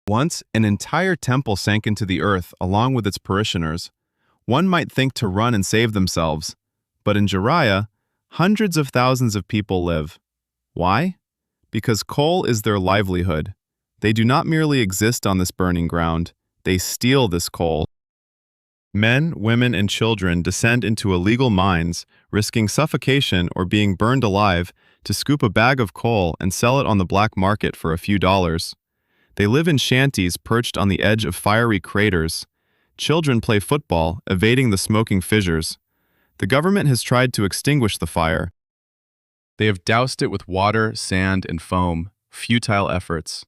Speaker 1: Once, an entire temple sank into the earth along with its parishioners. One might think to run and save themselves, but in Jaria, hundreds of thousands of people live. Why? Because coal is their livelihood. They do not merely exist on this burning ground, they steal this coal. Men, women, and children descend into illegal mines, risking suffocation or being burned alive, to scoop a bag of coal and sell it on the black market for a few dollars. They live in shanties perched on the edge of fiery craters. Children play football, evading the smoking fissures. The government has tried to extinguish the fire. They have doused it with water, sand, and foam. Futile efforts.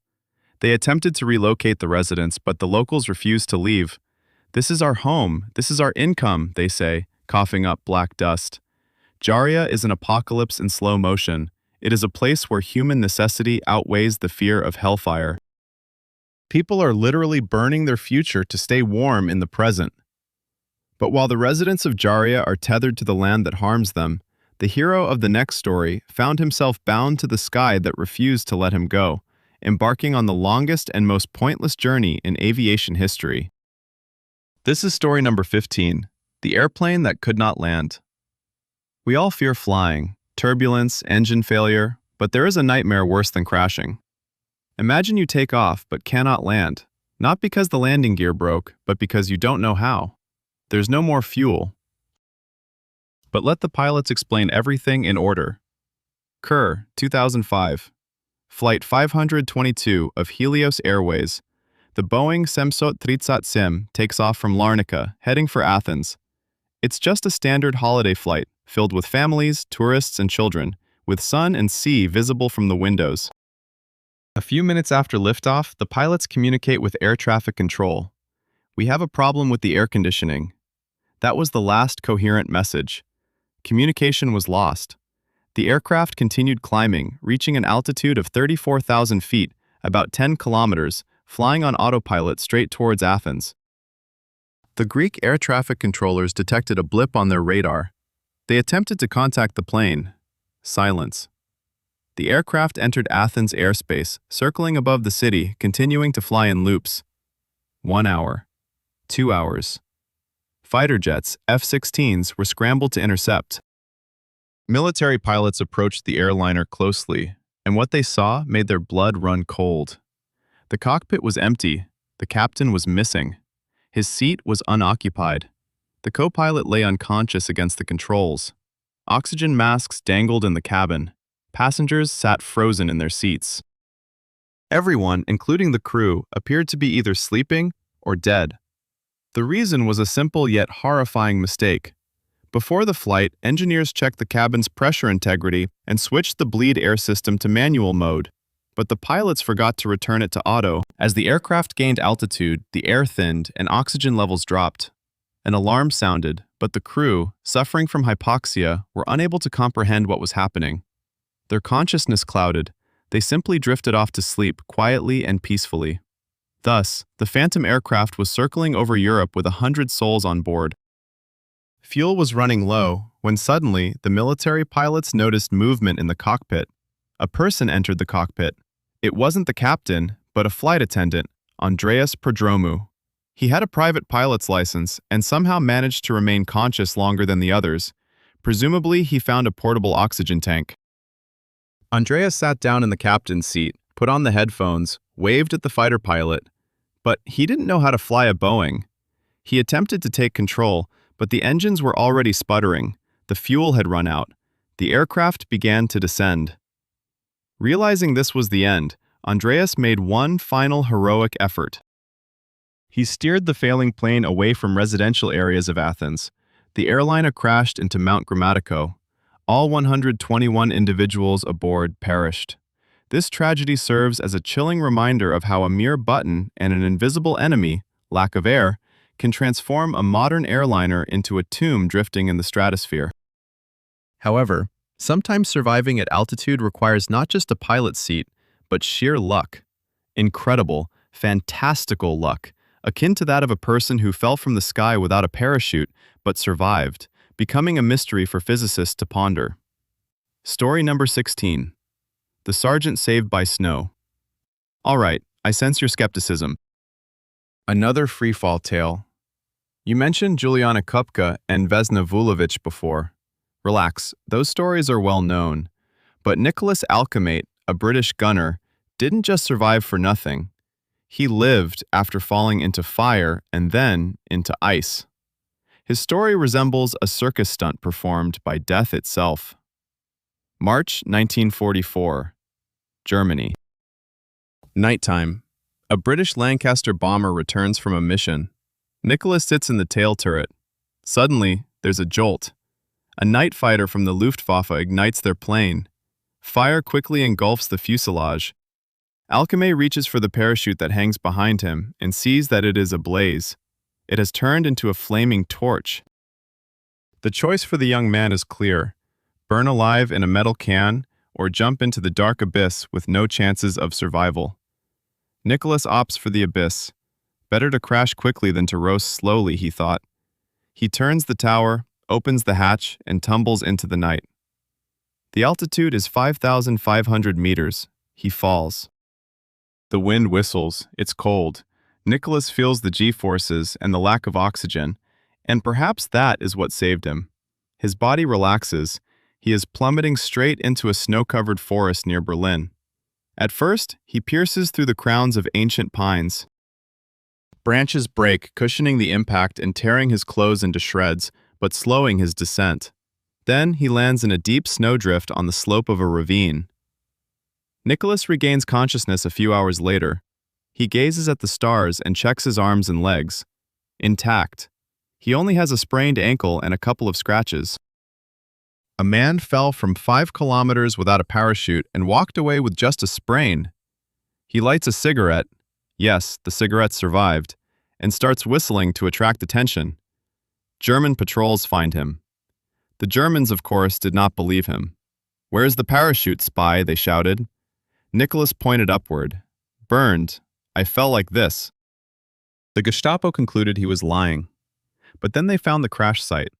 Speaker 1: They attempted to relocate the residents, but the locals refused to leave. "This is our home. This is our income," they say, coughing up black dust. Jaria is an apocalypse in slow motion. It is a place where human necessity outweighs the fear of hellfire. People are literally burning their future to stay warm in the present. But while the residents of Jaria are tethered to the land that harms them, the hero of the next story found himself bound to the sky that refused to let him go, embarking on the longest and most pointless journey in aviation history. This is story number 15, the airplane that could not land. We all fear flying, turbulence, engine failure, but there is a nightmare worse than crashing. Imagine you take off but cannot land, not because the landing gear broke, but because you don't know how. There's no more fuel. But let the pilots explain everything in order. Kerr, 2005. Flight 522 of Helios Airways. The Boeing 737 takes off from Larnaca, heading for Athens. It's just a standard holiday flight, filled with families, tourists, and children, with sun and sea visible from the windows. A few minutes after liftoff, the pilots communicate with air traffic control. "We have a problem with the air conditioning." That was the last coherent message. Communication was lost. The aircraft continued climbing, reaching an altitude of 34,000 feet, about 10 kilometers, flying on autopilot straight towards Athens. The Greek air traffic controllers detected a blip on their radar. They attempted to contact the plane. Silence. The aircraft entered Athens airspace, circling above the city, continuing to fly in loops. 1 hour. 2 hours. Fighter jets, F-16s, were scrambled to intercept. Military pilots approached the airliner closely, and what they saw made their blood run cold. The cockpit was empty. The captain was missing. His seat was unoccupied. The co-pilot lay unconscious against the controls. Oxygen masks dangled in the cabin. Passengers sat frozen in their seats. Everyone, including the crew, appeared to be either sleeping or dead. The reason was a simple yet horrifying mistake. Before the flight, engineers checked the cabin's pressure integrity and switched the bleed air system to manual mode. But the pilots forgot to return it to auto. As the aircraft gained altitude, the air thinned and oxygen levels dropped. An alarm sounded, but the crew, suffering from hypoxia, were unable to comprehend what was happening. Their consciousness clouded. They simply drifted off to sleep quietly and peacefully. Thus, the Phantom aircraft was circling over Europe with 100 souls on board. Fuel was running low when suddenly the military pilots noticed movement in the cockpit. A person entered the cockpit. It wasn't the captain, but a flight attendant, Andreas Prodromou. He had a private pilot's license and somehow managed to remain conscious longer than the others. Presumably, he found a portable oxygen tank. Andreas sat down in the captain's seat, put on the headphones, waved at the fighter pilot. But he didn't know how to fly a Boeing. He attempted to take control, but the engines were already sputtering. The fuel had run out. The aircraft began to descend. Realizing this was the end, Andreas made one final heroic effort. He steered the failing plane away from residential areas of Athens. The airliner crashed into Mount Grammatico. All 121 individuals aboard perished. This tragedy serves as a chilling reminder of how a mere button and an invisible enemy, lack of air, can transform a modern airliner into a tomb drifting in the stratosphere. However, sometimes surviving at altitude requires not just a pilot's seat, but sheer luck. Incredible, fantastical luck, akin to that of a person who fell from the sky without a parachute but survived, becoming a mystery for physicists to ponder. Story number 16. The Sergeant Saved by Snow. All right, I sense your skepticism. Another freefall tale. You mentioned Juliana Kupka and Vesna Vulovic before. Relax, those stories are well known. But Nicholas Alcamate, a British gunner, didn't just survive for nothing. He lived after falling into fire and then into ice. His story resembles a circus stunt performed by death itself. March 1944, Germany. Nighttime. A British Lancaster bomber returns from a mission. Nicholas sits in the tail turret. Suddenly, there's a jolt. A night fighter from the Luftwaffe ignites their plane. Fire quickly engulfs the fuselage. Alcamate reaches for the parachute that hangs behind him and sees that it is ablaze. It has turned into a flaming torch. The choice for the young man is clear: burn alive in a metal can or jump into the dark abyss with no chances of survival. Nicholas opts for the abyss. Better to crash quickly than to roast slowly, he thought. He turns the tower, opens the hatch, and tumbles into the night. The altitude is 5,500 meters. He falls. The wind whistles. It's cold. Nicholas feels the G-forces and the lack of oxygen, and perhaps that is what saved him. His body relaxes. He is plummeting straight into a snow-covered forest near Berlin. At first, he pierces through the crowns of ancient pines. Branches break, cushioning the impact and tearing his clothes into shreds, but slowing his descent. Then he lands in a deep snowdrift on the slope of a ravine. Nicholas regains consciousness a few hours later. He gazes at the stars and checks his arms and legs. Intact. He only has a sprained ankle and a couple of scratches. A man fell from 5 kilometers without a parachute and walked away with just a sprain. He lights a cigarette. Yes, the cigarette survived, and starts whistling to attract attention. German patrols find him. The Germans, of course, did not believe him. "Where's the parachute, spy?" they shouted. Nicholas pointed upward. "Burned. I fell like this." The Gestapo concluded he was lying. But then they found the crash site.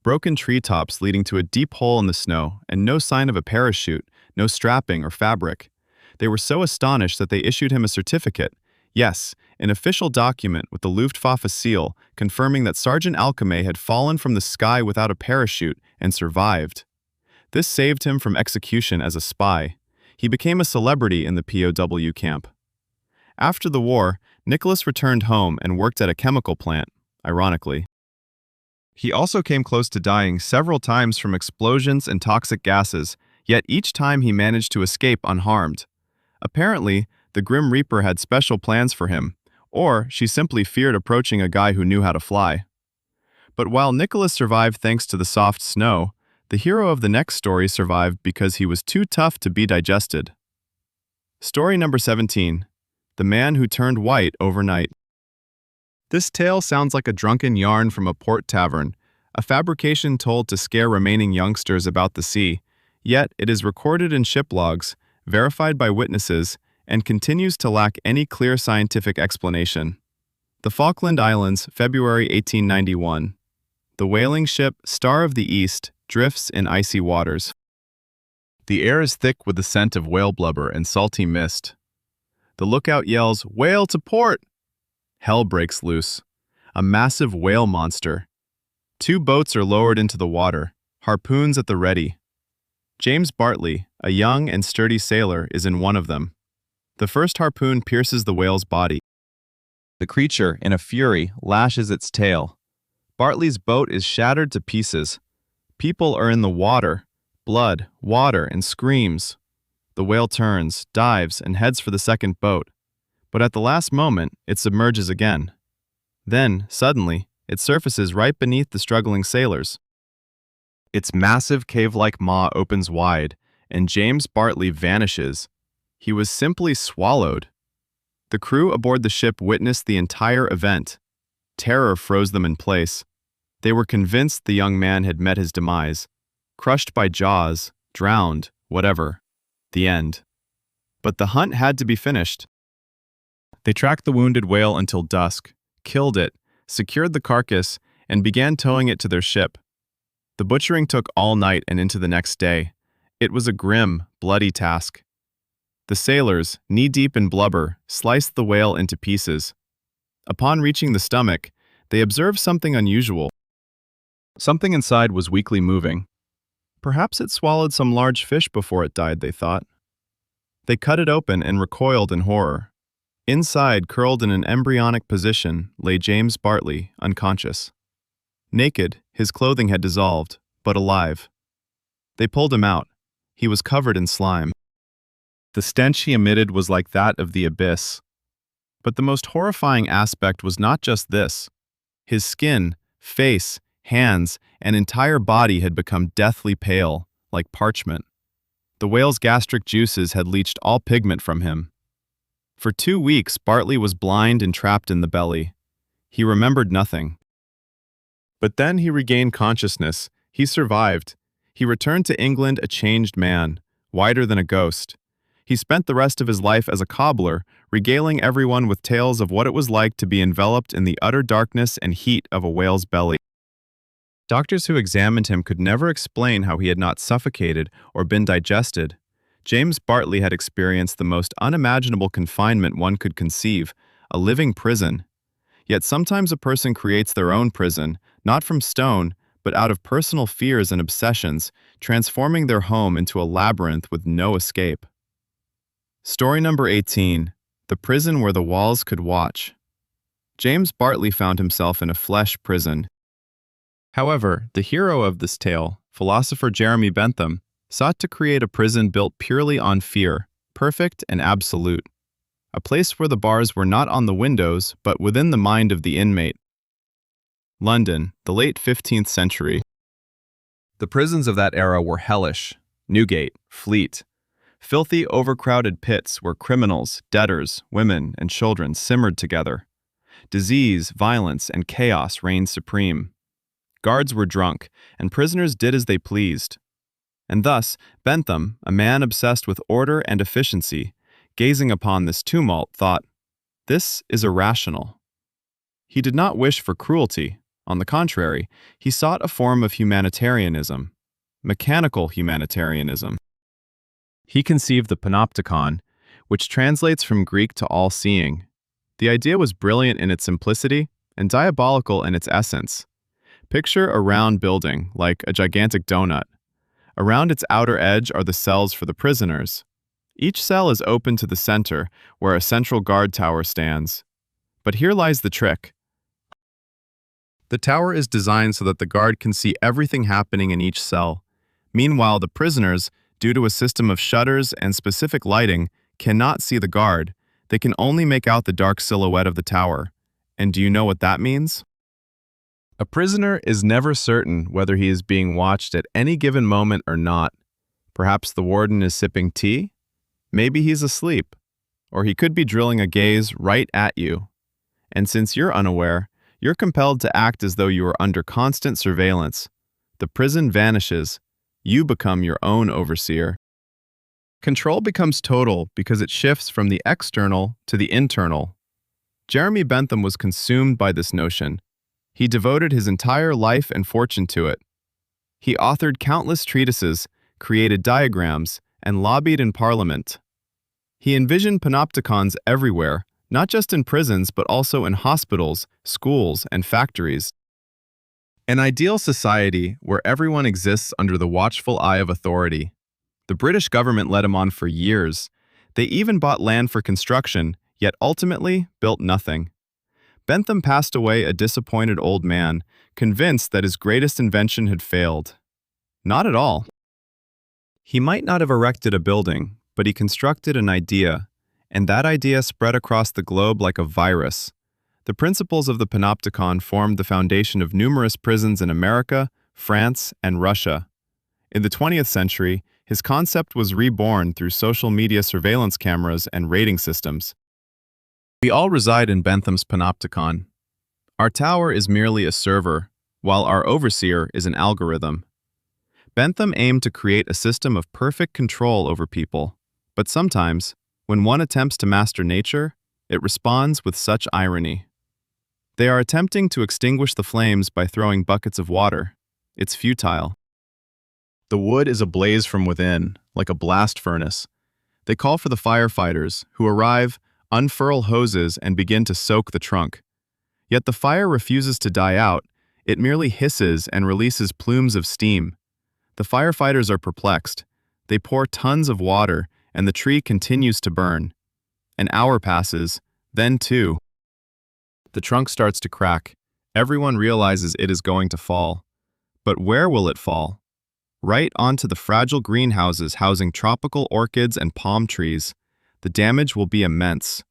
Speaker 1: Broken treetops leading to a deep hole in the snow, and no sign of a parachute, no strapping or fabric. They were so astonished that they issued him a certificate. Yes, an official document with the Luftwaffe seal confirming that Sergeant Alcamate had fallen from the sky without a parachute and survived. This saved him from execution as a spy. He became a celebrity in the POW camp. After the war, Nicholas returned home and worked at a chemical plant, ironically. He also came close to dying several times from explosions and toxic gases, yet each time he managed to escape unharmed. Apparently, the Grim Reaper had special plans for him, or she simply feared approaching a guy who knew how to fly. But while Nicholas survived thanks to the soft snow, the hero of the next story survived because he was too tough to be digested. Story number 17. The Man Who Turned White Overnight. This tale sounds like a drunken yarn from a port tavern, a fabrication told to scare remaining youngsters about the sea, yet it is recorded in ship logs, verified by witnesses, and continues to lack any clear scientific explanation. The Falkland Islands, February 1891. The whaling ship Star of the East drifts in icy waters. The air is thick with the scent of whale blubber and salty mist. The lookout yells, "Whale to port!" Hell breaks loose. A massive whale monster. 2 boats are lowered into the water, harpoons at the ready. James Bartley, a young and sturdy sailor, is in one of them. The first harpoon pierces the whale's body. The creature, in a fury, lashes its tail. Bartley's boat is shattered to pieces. People are in the water. Blood, water, and screams. The whale turns, dives, and heads for the second boat. But at the last moment, it submerges again. Then, suddenly, it surfaces right beneath the struggling sailors. Its massive cave-like maw opens wide, and James Bartley vanishes. He was simply swallowed. The crew aboard the ship witnessed the entire event. Terror froze them in place. They were convinced the young man had met his demise. Crushed by jaws, drowned, whatever. The end. But the hunt had to be finished. They tracked the wounded whale until dusk, killed it, secured the carcass, and began towing it to their ship. The butchering took all night and into the next day. It was a grim, bloody task. The sailors, knee-deep in blubber, sliced the whale into pieces. Upon reaching the stomach, they observed something unusual. Something inside was weakly moving. Perhaps it swallowed some large fish before it died, they thought. They cut it open and recoiled in horror. Inside, curled in an embryonic position, lay James Bartley, unconscious. Naked, his clothing had dissolved, but alive. They pulled him out. He was covered in slime. The stench he emitted was like that of the abyss. But the most horrifying aspect was not just this. His skin, face, hands, and entire body had become deathly pale, like parchment. The whale's gastric juices had leached all pigment from him. For 2 weeks, Bartley was blind and trapped in the belly. He remembered nothing. But then he regained consciousness. He survived. He returned to England a changed man, whiter than a ghost. He spent the rest of his life as a cobbler, regaling everyone with tales of what it was like to be enveloped in the utter darkness and heat of a whale's belly. Doctors who examined him could never explain how he had not suffocated or been digested. James Bartley had experienced the most unimaginable confinement one could conceive, a living prison. Yet sometimes a person creates their own prison, not from stone, but out of personal fears and obsessions, transforming their home into a labyrinth with no escape. Story number 18. The prison where the walls could watch. James Bartley found himself in a flesh prison. However, the hero of this tale, philosopher Jeremy Bentham, sought to create a prison built purely on fear, perfect and absolute. A place where the bars were not on the windows, but within the mind of the inmate. London, the late 15th century. The prisons of that era were hellish. Newgate, Fleet. Filthy, overcrowded pits where criminals, debtors, women, and children simmered together. Disease, violence, and chaos reigned supreme. Guards were drunk, and prisoners did as they pleased. And thus, Bentham, a man obsessed with order and efficiency, gazing upon this tumult, thought, "This is irrational." He did not wish for cruelty. On the contrary, he sought a form of humanitarianism, mechanical humanitarianism. He conceived the panopticon, which translates from Greek to all-seeing. The idea was brilliant in its simplicity and diabolical in its essence. Picture a round building, like a gigantic donut. Around its outer edge are the cells for the prisoners. Each cell is open to the center, where a central guard tower stands. But here lies the trick. The tower is designed so that the guard can see everything happening in each cell. Meanwhile, the prisoners, due to a system of shutters and specific lighting, cannot see the guard. They can only make out the dark silhouette of the tower. And do you know what that means? A prisoner is never certain whether he is being watched at any given moment or not. Perhaps the warden is sipping tea? Maybe he's asleep. Or he could be drilling a gaze right at you. And since you're unaware, you're compelled to act as though you are under constant surveillance. The prison vanishes. You become your own overseer. Control becomes total because it shifts from the external to the internal. Jeremy Bentham was consumed by this notion. He devoted his entire life and fortune to it. He authored countless treatises, created diagrams, and lobbied in Parliament. He envisioned panopticons everywhere, not just in prisons but also in hospitals, schools, and factories. An ideal society where everyone exists under the watchful eye of authority. The British government led him on for years. They even bought land for construction, yet ultimately built nothing. Bentham passed away a disappointed old man, convinced that his greatest invention had failed. Not at all. He might not have erected a building, but he constructed an idea, and that idea spread across the globe like a virus. The principles of the panopticon formed the foundation of numerous prisons in America, France, and Russia. In the 20th century, his concept was reborn through social media surveillance cameras and rating systems. We all reside in Bentham's panopticon. Our tower is merely a server, while our overseer is an algorithm. Bentham aimed to create a system of perfect control over people, but sometimes, when one attempts to master nature, it responds with such irony. They are attempting to extinguish the flames by throwing buckets of water. It's futile. The wood is ablaze from within, like a blast furnace. They call for the firefighters, who arrive, unfurl hoses, and begin to soak the trunk. Yet the fire refuses to die out, it merely hisses and releases plumes of steam. The firefighters are perplexed. They pour tons of water, and the tree continues to burn. An hour passes, then two. The trunk starts to crack. Everyone realizes it is going to fall. But where will it fall? Right onto the fragile greenhouses housing tropical orchids and palm trees. The damage will be immense.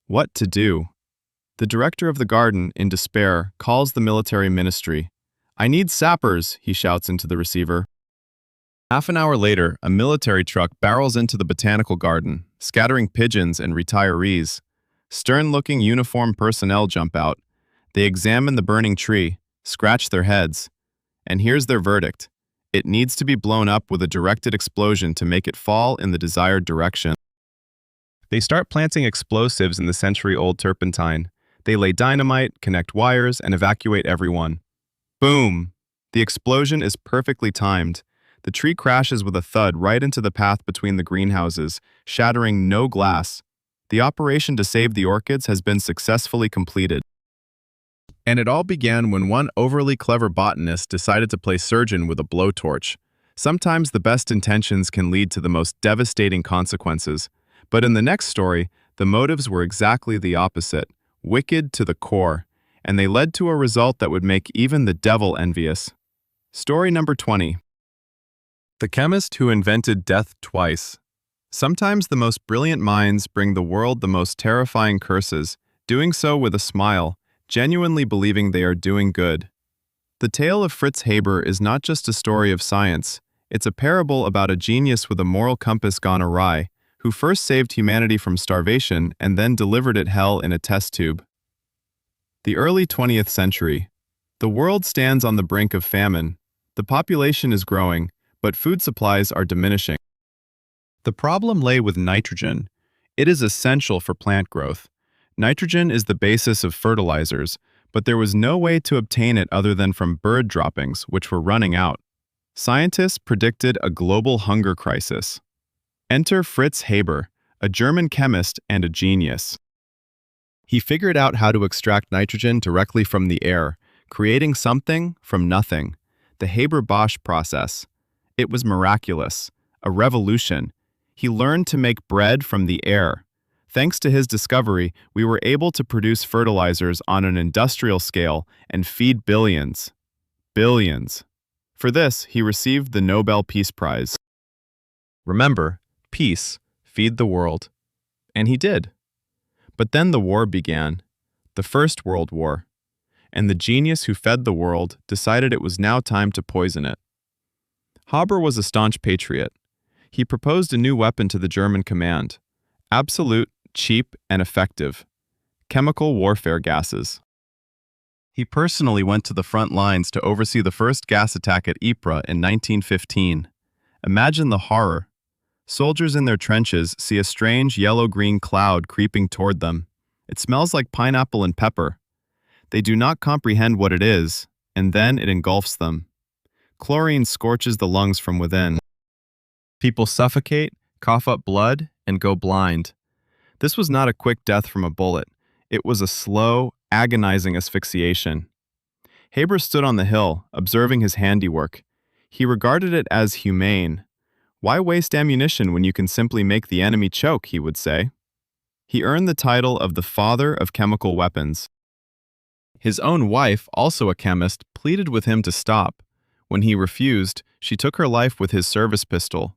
Speaker 1: What to do? The director of the garden, in despair, calls the military ministry. "I need sappers," he shouts into the receiver. Half an hour later, a military truck barrels into the botanical garden, scattering pigeons and retirees. Stern-looking uniformed personnel jump out. They examine the burning tree, scratch their heads. And here's their verdict. It needs to be blown up with a directed explosion to make it fall in the desired direction. They start planting explosives in the century-old turpentine. They lay dynamite, connect wires, and evacuate everyone. Boom! The explosion is perfectly timed. The tree crashes with a thud right into the path between the greenhouses, shattering no glass. The operation to save the orchids has been successfully completed. And it all began when one overly clever botanist decided to play surgeon with a blowtorch. Sometimes the best intentions can lead to the most devastating consequences. But in the next story, the motives were exactly the opposite, wicked to the core, and they led to a result that would make even the devil envious. Story number 20. The chemist who invented death twice. Sometimes the most brilliant minds bring the world the most terrifying curses, doing so with a smile, genuinely believing they are doing good. The tale of Fritz Haber is not just a story of science, it's a parable about a genius with a moral compass gone awry, who first saved humanity from starvation and then delivered it hell in a test tube. The early 20th century. The world stands on the brink of famine. The population is growing, but food supplies are diminishing. The problem lay with nitrogen. It is essential for plant growth. Nitrogen is the basis of fertilizers, but there was no way to obtain it other than from bird droppings, which were running out. Scientists predicted a global hunger crisis. Enter Fritz Haber, a German chemist and a genius. He figured out how to extract nitrogen directly from the air, creating something from nothing. The Haber-Bosch process. It was miraculous, a revolution. He learned to make bread from the air. Thanks to his discovery, we were able to produce fertilizers on an industrial scale and feed billions. Billions. For this, he received the Nobel Peace Prize. Remember, peace, feed the world. And he did. But then the war began, the First World War, and the genius who fed the world decided it was now time to poison it. Haber was a staunch patriot. He proposed a new weapon to the German command. Absolute, cheap, and effective. chemical warfare gases. He personally went to the front lines to oversee the first gas attack at Ypres in 1915. Imagine the horror. Soldiers in their trenches see a strange yellow-green cloud creeping toward them. It smells like pineapple and pepper. They do not comprehend what it is, and then it engulfs them. Chlorine scorches the lungs from within. People suffocate, cough up blood, and go blind. This was not a quick death from a bullet. It was a slow, agonizing asphyxiation. Haber stood on the hill, observing his handiwork. He regarded it as humane. Why waste ammunition when you can simply make the enemy choke, he would say. He earned the title of the father of chemical weapons. His own wife, also a chemist, pleaded with him to stop. When he refused, she took her life with his service pistol.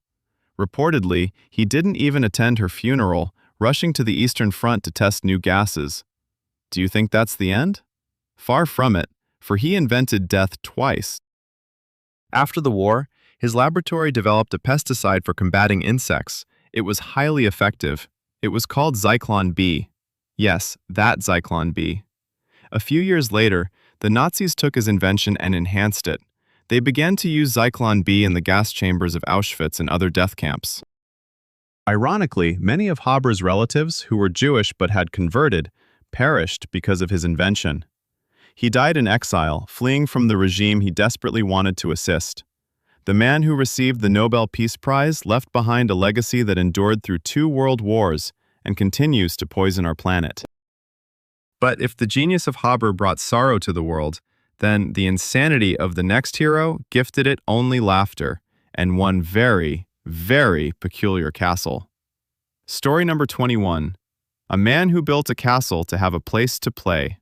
Speaker 1: Reportedly, he didn't even attend her funeral, rushing to the Eastern Front to test new gases. Do you think that's the end? Far from it, for he invented death twice. After the war, his laboratory developed a pesticide for combating insects. It was highly effective. It was called Zyklon B. Yes, that Zyklon B. A few years later, the Nazis took his invention and enhanced it. They began to use Zyklon B in the gas chambers of Auschwitz and other death camps. Ironically, many of Haber's relatives, who were Jewish but had converted, perished because of his invention. He died in exile, fleeing from the regime he desperately wanted to assist. The man who received the Nobel Peace Prize left behind a legacy that endured through 2 world wars and continues to poison our planet. But if the genius of Haber brought sorrow to the world, then the insanity of the next hero gifted it only laughter and one very, very peculiar castle. Story number 21. A man who built a castle to have a place to play.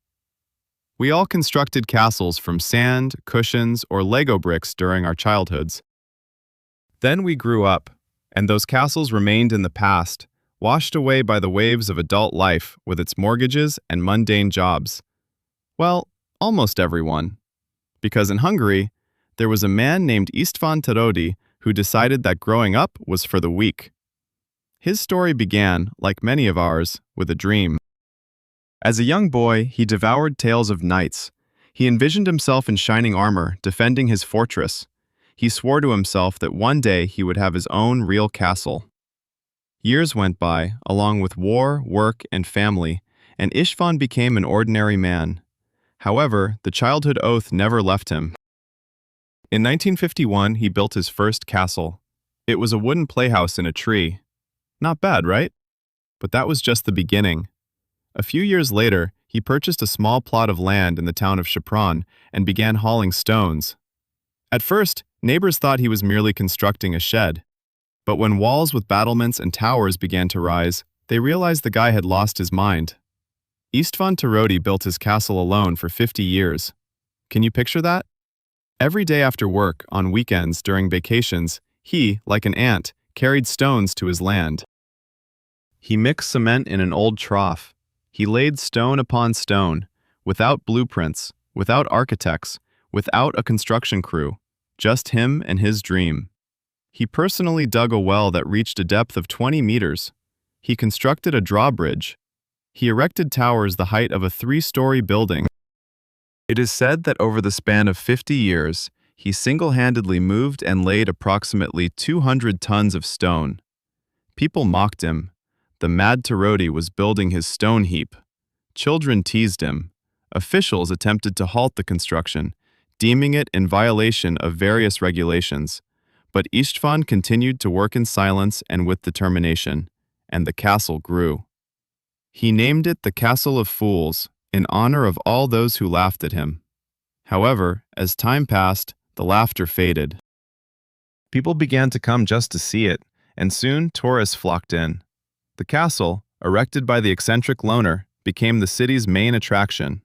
Speaker 1: We all constructed castles from sand, cushions, or Lego bricks during our childhoods. Then we grew up, and those castles remained in the past, washed away by the waves of adult life with its mortgages and mundane jobs. Well, almost everyone. Because in Hungary, there was a man named István Tarodi who decided that growing up was for the weak. His story began, like many of ours, with a dream. As a young boy, he devoured tales of knights. He envisioned himself in shining armor, defending his fortress. He swore to himself that one day he would have his own real castle. Years went by, along with war, work, and family, and István became an ordinary man. However, the childhood oath never left him. In 1951, he built his first castle. It was a wooden playhouse in a tree. Not bad, right? But that was just the beginning. A few years later, he purchased a small plot of land in the town of Sopron and began hauling stones. At first, neighbors thought he was merely constructing a shed. But when walls with battlements and towers began to rise, they realized the guy had lost his mind. István Tarodi built his castle alone for 50 years. Can you picture that? Every day after work, on weekends, during vacations, he, like an ant, carried stones to his land. He mixed cement in an old trough. He laid stone upon stone, without blueprints, without architects, without a construction crew, just him and his dream. He personally dug a well that reached a depth of 20 meters. He constructed a drawbridge. He erected towers the height of a 3-story building. It is said that over the span of 50 years, he single-handedly moved and laid approximately 200 tons of stone. People mocked him. The mad Tarodi was building his stone heap. Children teased him. Officials attempted to halt the construction, deeming it in violation of various regulations. But István continued to work in silence and with determination, and the castle grew. He named it the Castle of Fools, in honor of all those who laughed at him. However, as time passed, the laughter faded. People began to come just to see it, and soon tourists flocked in. The castle, erected by the eccentric loner, became the city's main attraction.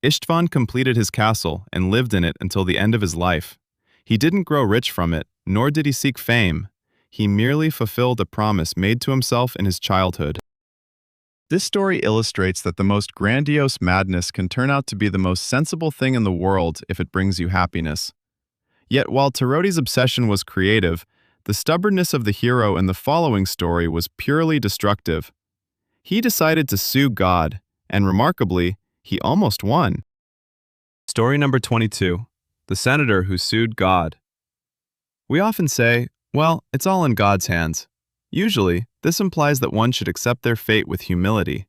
Speaker 1: István completed his castle and lived in it until the end of his life. He didn't grow rich from it, nor did he seek fame. He merely fulfilled a promise made to himself in his childhood. This story illustrates that the most grandiose madness can turn out to be the most sensible thing in the world if it brings you happiness. Yet while Tarodi's obsession was creative, the stubbornness of the hero in the following story was purely destructive. He decided to sue God, And remarkably, he almost won. Story number 22. The Senator Who Sued God. We often say, well, it's all in God's hands. Usually, this implies that one should accept their fate with humility.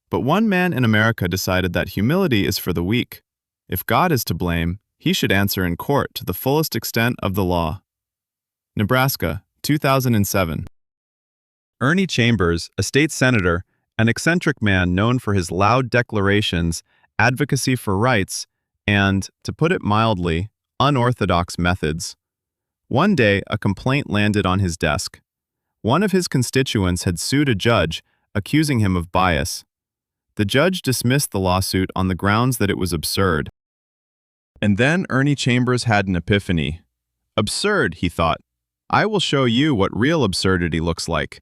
Speaker 1: But one man in America decided that humility is for the weak. If God is to blame, he should answer in court to the fullest extent of the law. Nebraska, 2007. Ernie Chambers, a state senator, an eccentric man known for his loud declarations, advocacy for rights, and, to put it mildly, unorthodox methods. One day, a complaint landed on his desk. One of his constituents had sued a judge, accusing him of bias. The judge dismissed the lawsuit on the grounds that it was absurd. And then Ernie Chambers had an epiphany. Absurd, he thought. I will show you what real absurdity looks like.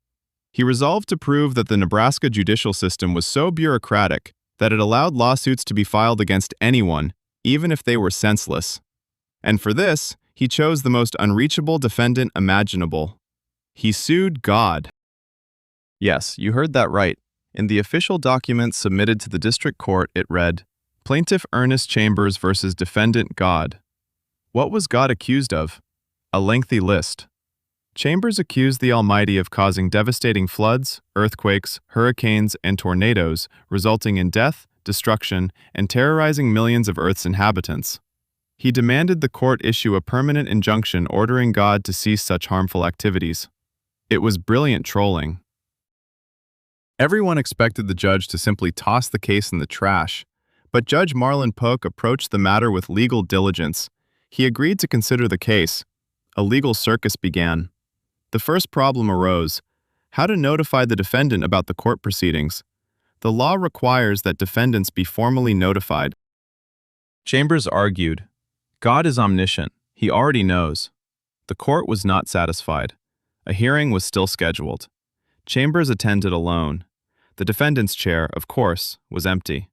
Speaker 1: He resolved to prove that the Nebraska judicial system was so bureaucratic that it allowed lawsuits to be filed against anyone, even if they were senseless. And for this, he chose the most unreachable defendant imaginable. He sued God. Yes, you heard that right. In the official documents submitted to the district court, it read, Plaintiff Ernest Chambers versus Defendant God. What was God accused of? A lengthy list. Chambers accused the Almighty of causing devastating floods, earthquakes, hurricanes, and tornadoes, resulting in death, destruction, and terrorizing millions of Earth's inhabitants. He demanded the court issue a permanent injunction ordering God to cease such harmful activities. It was brilliant trolling. Everyone expected the judge to simply toss the case in the trash, but Judge Marlon Polk approached the matter with legal diligence. He agreed to consider the case. A legal circus began. The first problem arose: how to notify the defendant about the court proceedings. The law requires that defendants be formally notified. Chambers argued, God is omniscient. He already knows. The court was not satisfied. A hearing was still scheduled. Chambers attended alone. The defendant's chair, of course, was empty.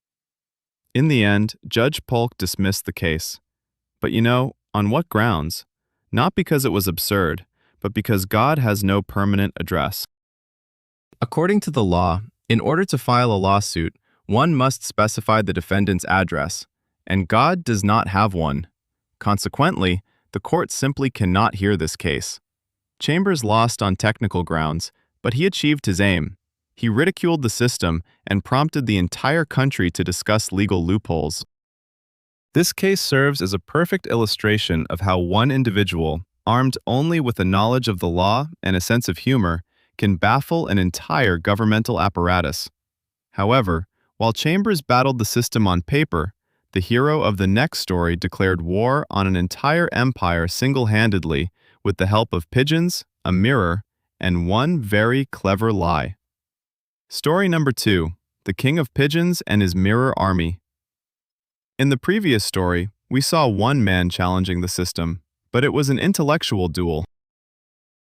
Speaker 1: In the end, Judge Polk dismissed the case. But on what grounds? Not because it was absurd, but because God has no permanent address. According to the law, in order to file a lawsuit, one must specify the defendant's address, and God does not have one. Consequently, the court simply cannot hear this case. Chambers lost on technical grounds, but he achieved his aim. He ridiculed the system and prompted the entire country to discuss legal loopholes. This case serves as a perfect illustration of how one individual, armed only with a knowledge of the law and a sense of humor, can baffle an entire governmental apparatus. However, while Chambers battled the system on paper, the hero of the next story declared war on an entire empire single-handedly with the help of pigeons, a mirror, and one very clever lie. Story number 2, The King of Pigeons and His Mirror Army. In the previous story, we saw one man challenging the system, but it was an intellectual duel.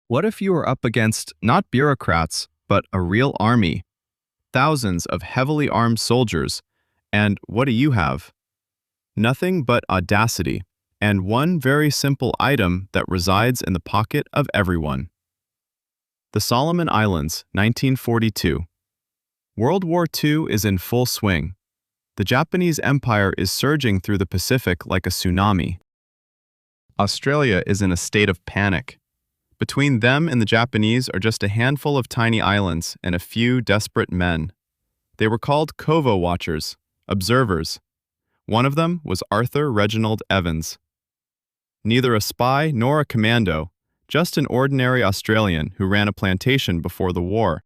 Speaker 1: What if you were up against not bureaucrats, but a real army? Thousands of heavily armed soldiers, and what do you have? Nothing but audacity, and one very simple item that resides in the pocket of everyone. The Solomon Islands, 1942. World War II is in full swing. The Japanese Empire is surging through the Pacific like a tsunami. Australia is in a state of panic. Between them and the Japanese are just a handful of tiny islands and a few desperate men. They were called Kovo Watchers, observers. One of them was Arthur Reginald Evans. Neither a spy nor a commando, just an ordinary Australian who ran a plantation before the war.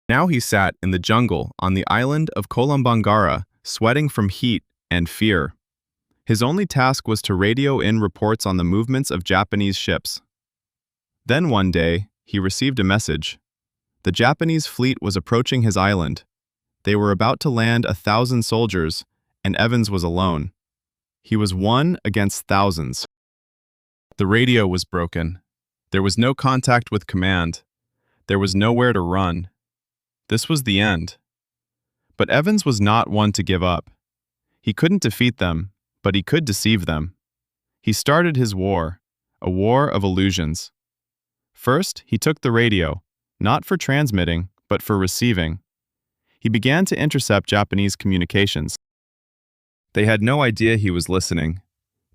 Speaker 1: Now he sat in the jungle on the island of Kolombangara, sweating from heat and fear. His only task was to radio in reports on the movements of Japanese ships. Then one day, he received a message. The Japanese fleet was approaching his island. They were about to land 1,000 soldiers, and Evans was alone. He was one against thousands. The radio was broken. There was no contact with command. There was nowhere to run. This was the end. But Evans was not one to give up. He couldn't defeat them, but he could deceive them. He started his war, a war of illusions. First, he took the radio, not for transmitting, but for receiving. He began to intercept Japanese communications. They had no idea he was listening.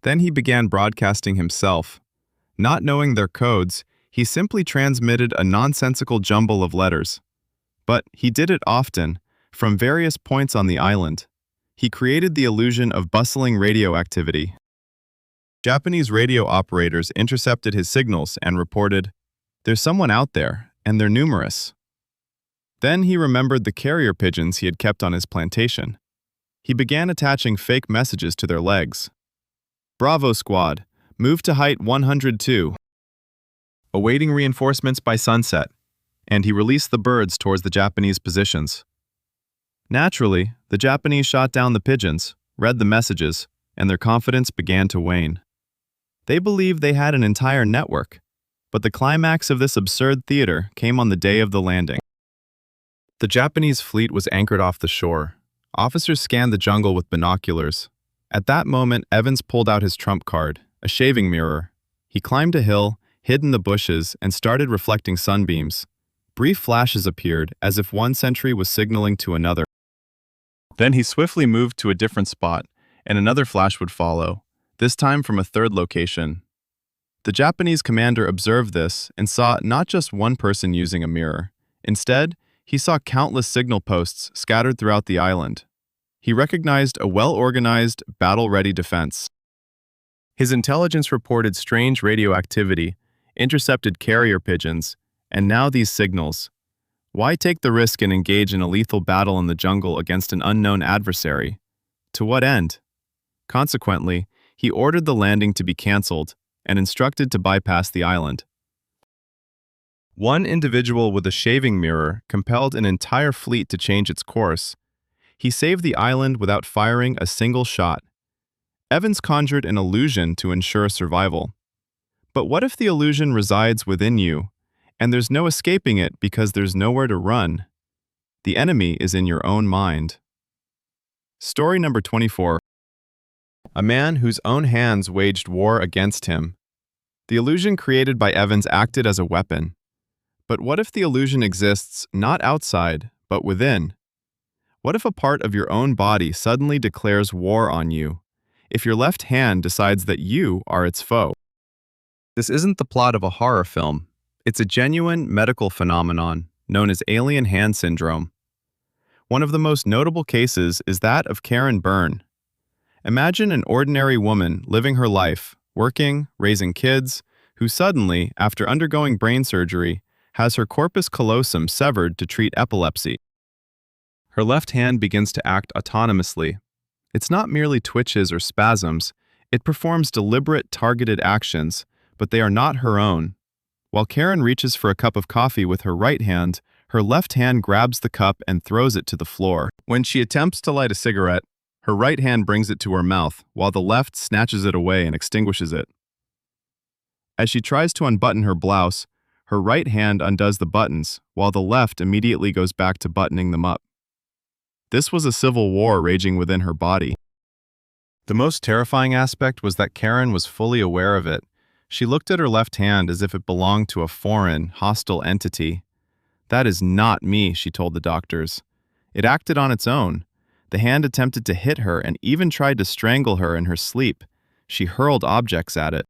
Speaker 1: Then he began broadcasting himself. Not knowing their codes, he simply transmitted a nonsensical jumble of letters. But he did it often, from various points on the island. He created the illusion of bustling radio activity. Japanese radio operators intercepted his signals and reported, "There's someone out there, and they're numerous." Then he remembered the carrier pigeons he had kept on his plantation. He began attaching fake messages to their legs. "Bravo squad, move to height 102. Awaiting reinforcements by sunset," and he released the birds towards the Japanese positions. Naturally, the Japanese shot down the pigeons, read the messages, and their confidence began to wane. They believed they had an entire network, but the climax of this absurd theater came on the day of the landing. The Japanese fleet was anchored off the shore. Officers scanned the jungle with binoculars. At that moment, Evans pulled out his trump card, a shaving mirror. He climbed a hill, hid in the bushes, and started reflecting sunbeams. Brief flashes appeared, as if one sentry was signaling to another. Then he swiftly moved to a different spot, and another flash would follow, this time from a third location. The Japanese commander observed this and saw not just one person using a mirror. Instead, he saw countless signal posts scattered throughout the island. He recognized a well-organized, battle-ready defense. His intelligence reported strange radioactivity, intercepted carrier pigeons, and now these signals. Why take the risk and engage in a lethal battle in the jungle against an unknown adversary? To what end? Consequently, he ordered the landing to be cancelled and instructed to bypass the island. One individual with a shaving mirror compelled an entire fleet to change its course. He saved the island without firing a single shot. Evans conjured an illusion to ensure survival. But what if the illusion resides within you, and there's no escaping it because there's nowhere to run? The enemy is in your own mind. Story number 24. A man whose own hands waged war against him. The illusion created by Evans acted as a weapon. But what if the illusion exists not outside, but within? What if a part of your own body suddenly declares war on you? If your left hand decides that you are its foe? This isn't the plot of a horror film. It's a genuine medical phenomenon known as alien hand syndrome. One of the most notable cases is that of Karen Byrne. Imagine an ordinary woman living her life, working, raising kids, who suddenly, after undergoing brain surgery, has her corpus callosum severed to treat epilepsy. Her left hand begins to act autonomously. It's not merely twitches or spasms, it performs deliberate, targeted actions, but they are not her own. While Karen reaches for a cup of coffee with her right hand, her left hand grabs the cup and throws it to the floor. When she attempts to light a cigarette, her right hand brings it to her mouth, while the left snatches it away and extinguishes it. As she tries to unbutton her blouse, her right hand undoes the buttons, while the left immediately goes back to buttoning them up. This was a civil war raging within her body. The most terrifying aspect was that Karen was fully aware of it. She looked at her left hand as if it belonged to a foreign, hostile entity. "That is not me," she told the doctors. It acted on its own. The hand attempted to hit her and even tried to strangle her in her sleep. She hurled objects at it.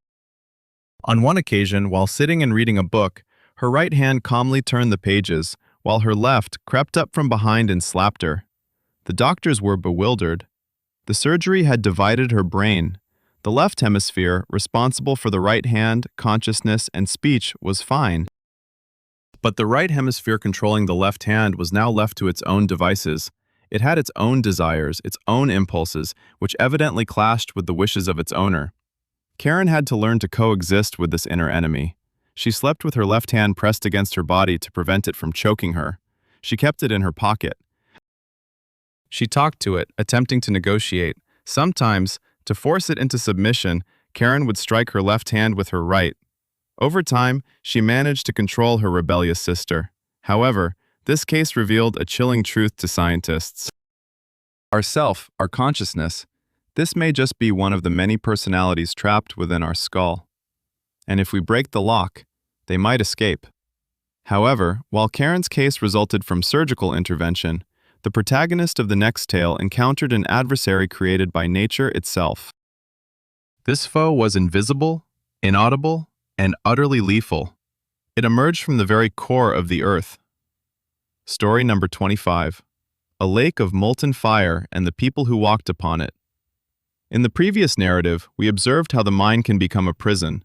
Speaker 1: On one occasion, while sitting and reading a book, her right hand calmly turned the pages, while her left crept up from behind and slapped her. The doctors were bewildered. The surgery had divided her brain. The left hemisphere, responsible for the right hand, consciousness, and speech, was fine. But the right hemisphere controlling the left hand was now left to its own devices. It had its own desires, its own impulses, which evidently clashed with the wishes of its owner. Karen had to learn to coexist with this inner enemy. She slept with her left hand pressed against her body to prevent it from choking her. She kept it in her pocket. She talked to it, attempting to negotiate. Sometimes, to force it into submission, Karen would strike her left hand with her right. Over time, she managed to control her rebellious sister. However, this case revealed a chilling truth to scientists. Our self, our consciousness, this may just be one of the many personalities trapped within our skull. And if we break the lock, they might escape. However, while Karen's case resulted from surgical intervention, the protagonist of the next tale encountered an adversary created by nature itself. This foe was invisible, inaudible, and utterly lethal. It emerged from the very core of the earth. Story number 25. A lake of molten fire and the people who walked upon it. In the previous narrative, we observed how the mind can become a prison,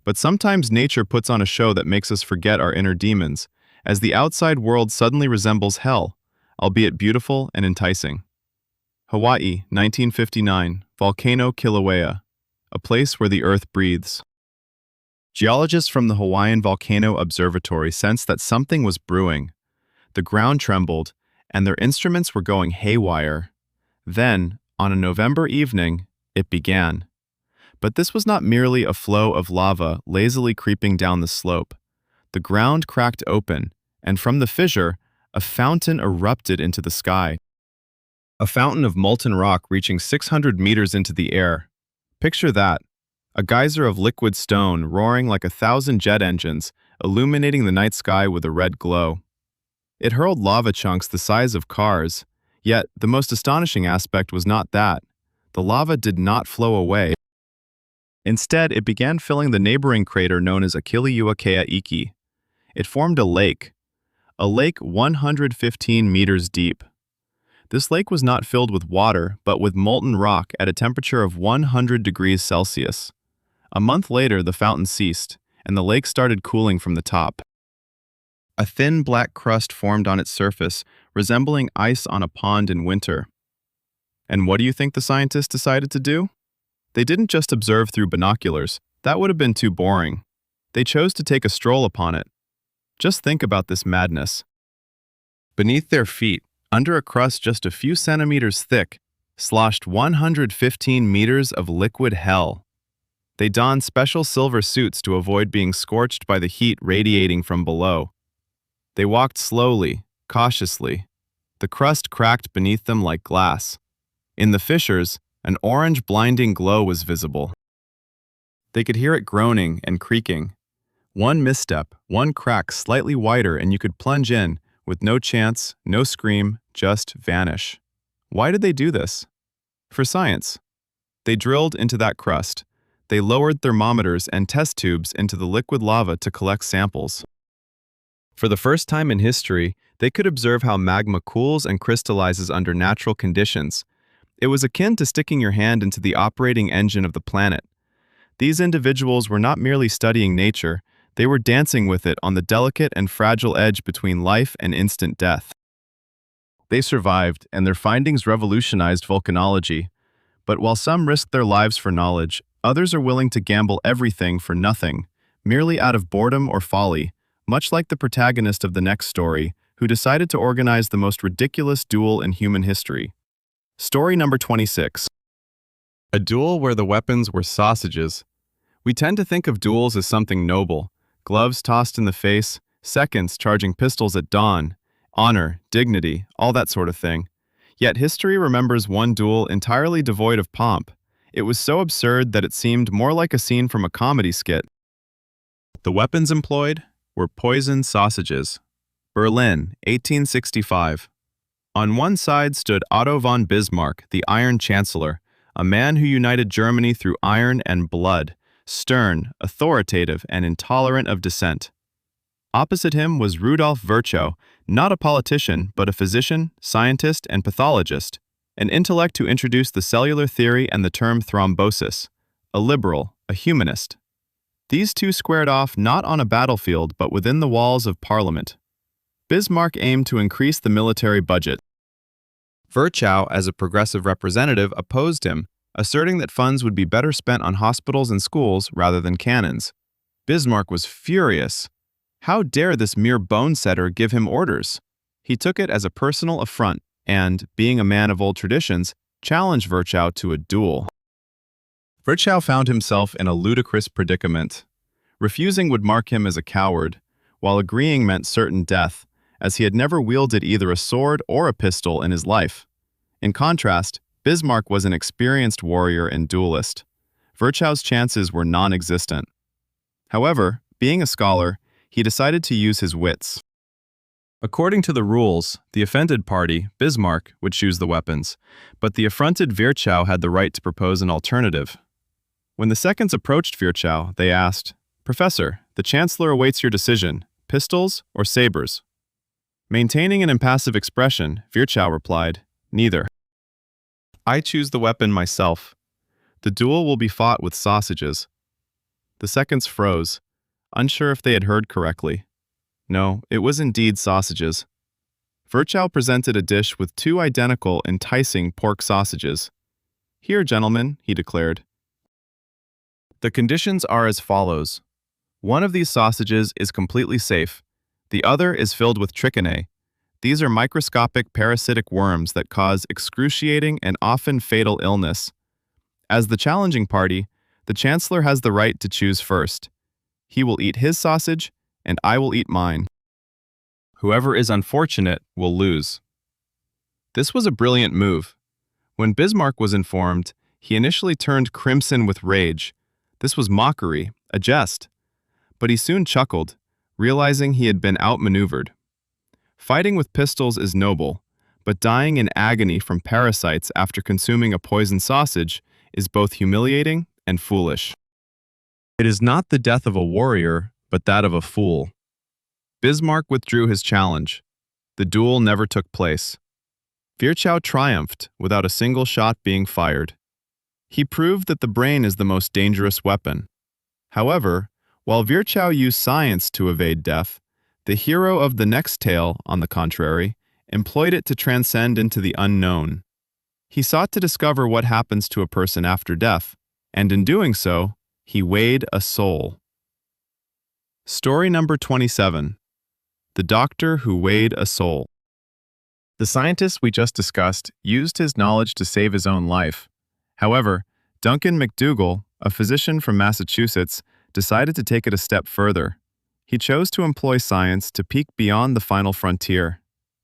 Speaker 1: but sometimes nature puts on a show that makes us forget our inner demons, as the outside world suddenly resembles hell, albeit beautiful and enticing. Hawaii, 1959, Volcano Kilauea, a place where the earth breathes. Geologists from the Hawaiian Volcano Observatory sensed that something was brewing. The ground trembled, and their instruments were going haywire. Then, on a November evening, it began. But this was not merely a flow of lava lazily creeping down the slope. The ground cracked open, and from the fissure, a fountain erupted into the sky. A fountain of molten rock reaching 600 meters into the air. Picture that, a geyser of liquid stone roaring like 1,000 jet engines, illuminating the night sky with a red glow. It hurled lava chunks the size of cars, yet the most astonishing aspect was not that. The lava did not flow away. Instead, it began filling the neighboring crater known as Akiliuakea Iki. It formed a lake 115 meters deep. This lake was not filled with water, but with molten rock at a temperature of 100 degrees Celsius. A month later, the fountain ceased, and the lake started cooling from the top. A thin black crust formed on its surface, resembling ice on a pond in winter. And what do you think the scientists decided to do? They didn't just observe through binoculars. That would have been too boring. They chose to take a stroll upon it. Just think about this madness. Beneath their feet, under a crust just a few centimeters thick, sloshed 115 meters of liquid hell. They donned special silver suits to avoid being scorched by the heat radiating from below. They walked slowly, cautiously. The crust cracked beneath them like glass. In the fissures, an orange blinding glow was visible. They could hear it groaning and creaking. One misstep, one crack slightly wider, and you could plunge in, with no chance, no scream, just vanish. Why did they do this? For science. They drilled into that crust. They lowered thermometers and test tubes into the liquid lava to collect samples. For the first time in history, they could observe how magma cools and crystallizes under natural conditions. It was akin to sticking your hand into the operating engine of the planet. These individuals were not merely studying nature, they were dancing with it on the delicate and fragile edge between life and instant death. They survived, and their findings revolutionized volcanology. But while some risked their lives for knowledge, others are willing to gamble everything for nothing, merely out of boredom or folly, much like the protagonist of the next story, who decided to organize the most ridiculous duel in human history. Story number 26. A duel where the weapons were sausages. We tend to think of duels as something noble, gloves tossed in the face, seconds charging pistols at dawn, honor, dignity, all that sort of thing. Yet history remembers one duel entirely devoid of pomp. It was so absurd that it seemed more like a scene from a comedy skit. The weapons employed were poisoned sausages. Berlin, 1865. On one side stood Otto von Bismarck, the Iron Chancellor, a man who united Germany through iron and blood, stern, authoritative, and intolerant of dissent. Opposite him was Rudolf Virchow, not a politician, but a physician, scientist, and pathologist, an intellect who introduced the cellular theory and the term thrombosis, a liberal, a humanist. These two squared off not on a battlefield but within the walls of Parliament. Bismarck aimed to increase the military budget. Virchow, as a progressive representative, opposed him, asserting that funds would be better spent on hospitals and schools rather than cannons. Bismarck was furious. How dare this mere bone-setter give him orders? He took it as a personal affront and, being a man of old traditions, challenged Virchow to a duel. Virchow found himself in a ludicrous predicament. Refusing would mark him as a coward, while agreeing meant certain death, as he had never wielded either a sword or a pistol in his life. In contrast, Bismarck was an experienced warrior and duelist. Virchow's chances were non-existent. However, being a scholar, he decided to use his wits. According to the rules, the offended party, Bismarck, would choose the weapons, but the affronted Virchow had the right to propose an alternative. When the seconds approached Virchow, they asked, "Professor, the Chancellor awaits your decision, pistols or sabers?" Maintaining an impassive expression, Virchow replied, "Neither. I choose the weapon myself. The duel will be fought with sausages." The seconds froze, unsure if they had heard correctly. No, it was indeed sausages. Virchow presented a dish with two identical, enticing pork sausages. "Here, gentlemen," he declared. "The conditions are as follows. One of these sausages is completely safe. The other is filled with trichinae. These are microscopic parasitic worms that cause excruciating and often fatal illness. As the challenging party, the Chancellor has the right to choose first. He will eat his sausage, and I will eat mine. Whoever is unfortunate will lose." This was a brilliant move. When Bismarck was informed, he initially turned crimson with rage. This was mockery, a jest. But he soon chuckled, realizing he had been outmaneuvered. Fighting with pistols is noble, but dying in agony from parasites after consuming a poisoned sausage is both humiliating and foolish. It is not the death of a warrior, but that of a fool. Bismarck withdrew his challenge. The duel never took place. Virchow triumphed without a single shot being fired. He proved that the brain is the most dangerous weapon. However, while Virchow used science to evade death, the hero of the next tale, on the contrary, employed it to transcend into the unknown. He sought to discover what happens to a person after death, and in doing so, he weighed a soul. Story number 27. The Doctor Who Weighed a Soul. The scientist we just discussed used his knowledge to save his own life. However, Duncan McDougall, a physician from Massachusetts, decided to take it a step further. He chose to employ science to peek beyond the final frontier.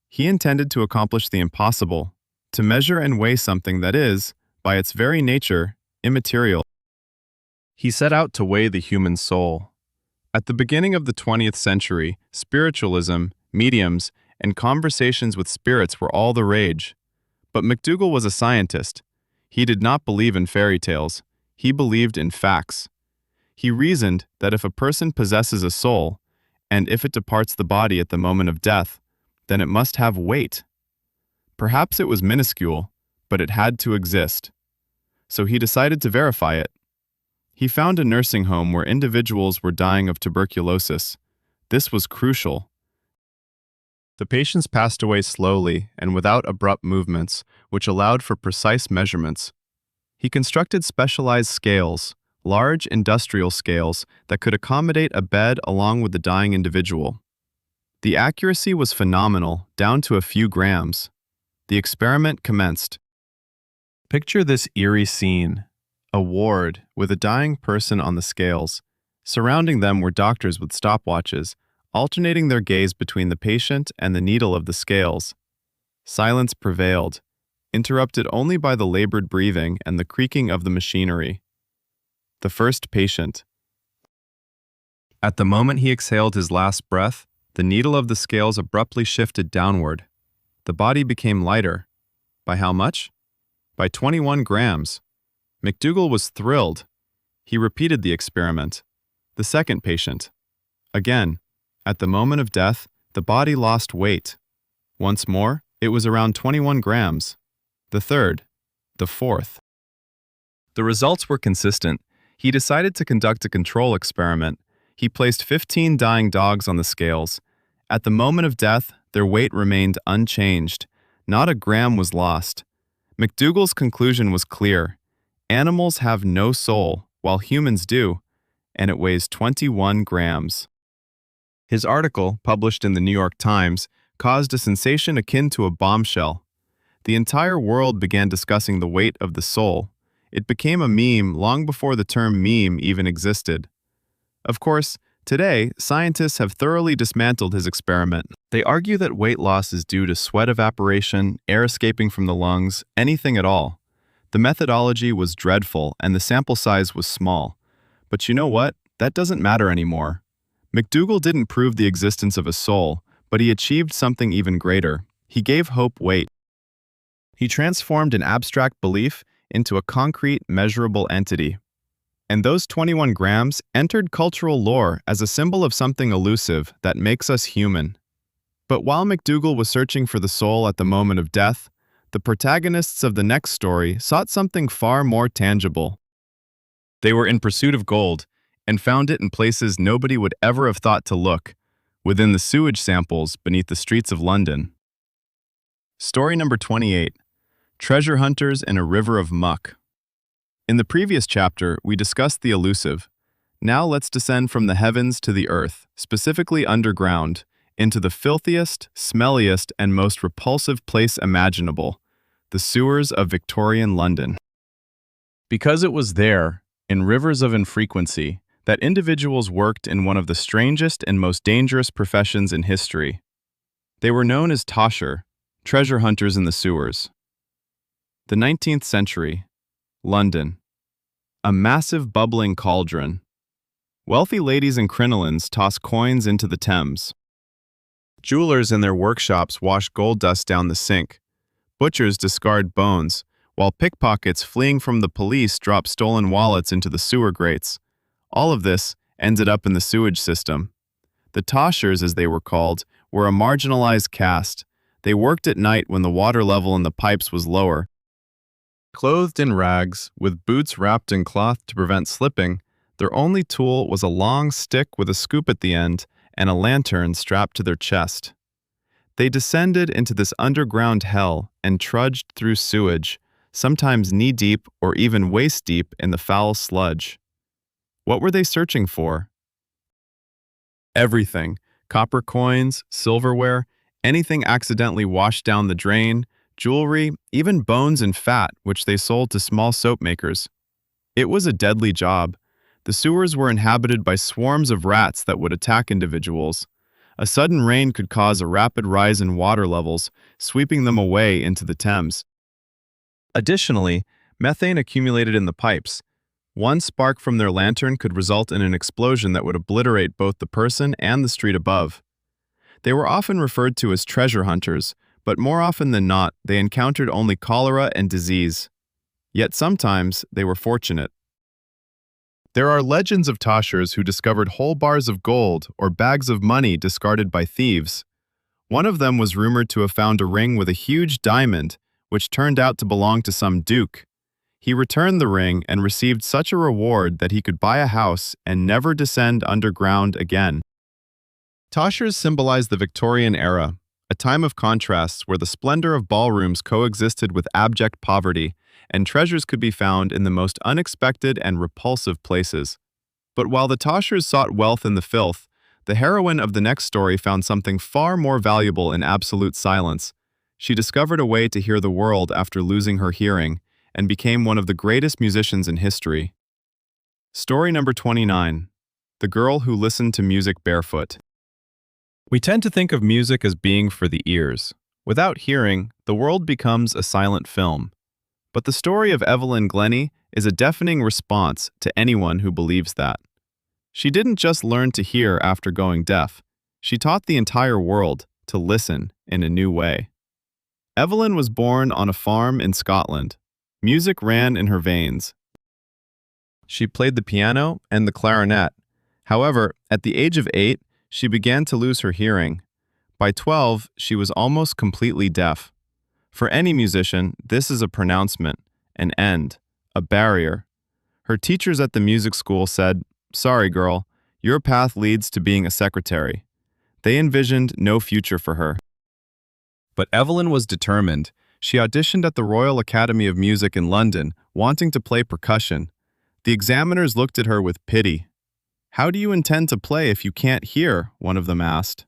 Speaker 1: He intended to accomplish the impossible, to measure and weigh something that is, by its very nature, immaterial. He set out to weigh the human soul. At the beginning of the 20th century, spiritualism, mediums, and conversations with spirits were all the rage. But McDougall was a scientist. He did not believe in fairy tales. He believed in facts. He reasoned that if a person possesses a soul, and if it departs the body at the moment of death, then it must have weight. Perhaps it was minuscule, but it had to exist. So he decided to verify it. He found a nursing home where individuals were dying of tuberculosis. This was crucial. The patients passed away slowly and without abrupt movements, which allowed for precise measurements. He constructed specialized scales, large industrial scales that could accommodate a bed along with the dying individual. The accuracy was phenomenal, down to a few grams. The experiment commenced. Picture this eerie scene. A ward with a dying person on the scales. Surrounding them were doctors with stopwatches, alternating their gaze between the patient and the needle of the scales. Silence prevailed, interrupted only by the labored breathing and the creaking of the machinery. The first patient. At the moment he exhaled his last breath, the needle of the scales abruptly shifted downward. The body became lighter. By how much? By 21 grams. McDougall was thrilled. He repeated the experiment. The second patient. Again, at the moment of death, the body lost weight. Once more, it was around 21 grams. The third. The fourth. The results were consistent. He decided to conduct a control experiment. He placed 15 dying dogs on the scales. At the moment of death, their weight remained unchanged. Not a gram was lost. McDougall's conclusion was clear. Animals have no soul, while humans do, and it weighs 21 grams. His article, published in the New York Times, caused a sensation akin to a bombshell. The entire world began discussing the weight of the soul. It became a meme long before the term meme even existed. Of course, today, scientists have thoroughly dismantled his experiment. They argue that weight loss is due to sweat evaporation, air escaping from the lungs, anything at all. The methodology was dreadful and the sample size was small. But you know what? That doesn't matter anymore. McDougall didn't prove the existence of a soul, But he achieved something even greater. He gave hope weight. He transformed an abstract belief into a concrete, measurable entity. And those 21 grams entered cultural lore as a symbol of something elusive that makes us human. But while McDougall was searching for the soul at the moment of death, the protagonists of the next story sought something far more tangible. They were in pursuit of gold, and found it in places nobody would ever have thought to look, within the sewage samples beneath the streets of London. Story number 28. Treasure Hunters in a River of Muck. In the previous chapter, we discussed the elusive. Now let's descend from the heavens to the earth, specifically underground, into the filthiest, smelliest, and most repulsive place imaginable, the sewers of Victorian London. Because it was there, in rivers of infrequency, that individuals worked in one of the strangest and most dangerous professions in history. They were known as tosher, treasure hunters in the sewers. The 19th century, London. A massive bubbling cauldron. Wealthy ladies in crinolines toss coins into the Thames. Jewelers in their workshops wash gold dust down the sink. Butchers discard bones, while pickpockets fleeing from the police drop stolen wallets into the sewer grates. All of this ended up in the sewage system. The toshers, as they were called, were a marginalized caste. They worked at night when the water level in the pipes was lower. Clothed in rags, with boots wrapped in cloth to prevent slipping, their only tool was a long stick with a scoop at the end and a lantern strapped to their chest. They descended into this underground hell and trudged through sewage, sometimes knee-deep or even waist-deep in the foul sludge. What were they searching for? Everything. Copper coins, silverware, anything accidentally washed down the drain, jewelry, even bones and fat, which they sold to small soap makers. It was a deadly job. The sewers were inhabited by swarms of rats that would attack individuals. A sudden rain could cause a rapid rise in water levels, sweeping them away into the Thames. Additionally, methane accumulated in the pipes. One spark from their lantern could result in an explosion that would obliterate both the person and the street above. They were often referred to as treasure hunters, but more often than not, they encountered only cholera and disease. Yet sometimes they were fortunate. There are legends of toshers who discovered whole bars of gold or bags of money discarded by thieves. One of them was rumored to have found a ring with a huge diamond, which turned out to belong to some duke. He returned the ring and received such a reward that he could buy a house and never descend underground again. Toshers symbolize the Victorian era, a time of contrasts where the splendor of ballrooms coexisted with abject poverty, and treasures could be found in the most unexpected and repulsive places. But while the toshers sought wealth in the filth, the heroine of the next story found something far more valuable in absolute silence. She discovered a way to hear the world after losing her hearing, and became one of the greatest musicians in history. Story number 29. The Girl Who Listened to Music Barefoot. We tend to think of music as being for the ears. Without hearing, the world becomes a silent film. But the story of Evelyn Glennie is a deafening response to anyone who believes that. She didn't just learn to hear after going deaf. She taught the entire world to listen in a new way. Evelyn was born on a farm in Scotland. Music ran in her veins. She played the piano and the clarinet. However, at the age of 8, she began to lose her hearing. By 12, she was almost completely deaf. For any musician, this is a pronouncement, an end, a barrier. Her teachers at the music school said, "Sorry, girl, your path leads to being a secretary." They envisioned no future for her. But Evelyn was determined. She auditioned at the Royal Academy of Music in London, wanting to play percussion. The examiners looked at her with pity. "How do you intend to play if you can't hear?" one of them asked.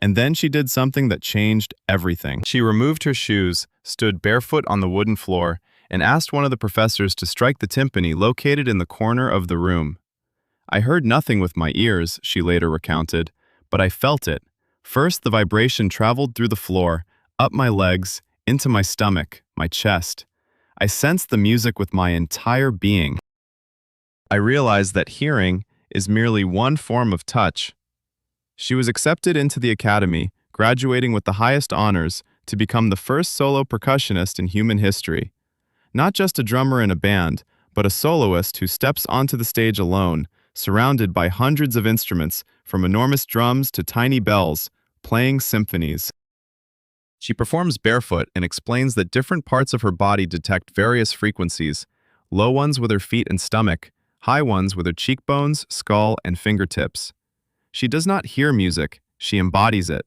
Speaker 1: And then she did something that changed everything. She removed her shoes, stood barefoot on the wooden floor, and asked one of the professors to strike the timpani located in the corner of the room. "I heard nothing with my ears," she later recounted, "but I felt it. First, the vibration traveled through the floor, up my legs, into my stomach, my chest. I sensed the music with my entire being. I realized that hearing is merely one form of touch." She was accepted into the academy, graduating with the highest honors to become the first solo percussionist in human history. Not just a drummer in a band, but a soloist who steps onto the stage alone, surrounded by hundreds of instruments, from enormous drums to tiny bells, playing symphonies. She performs barefoot and explains that different parts of her body detect various frequencies, low ones with her feet and stomach, high ones with her cheekbones, skull, and fingertips. She does not hear music, she embodies it.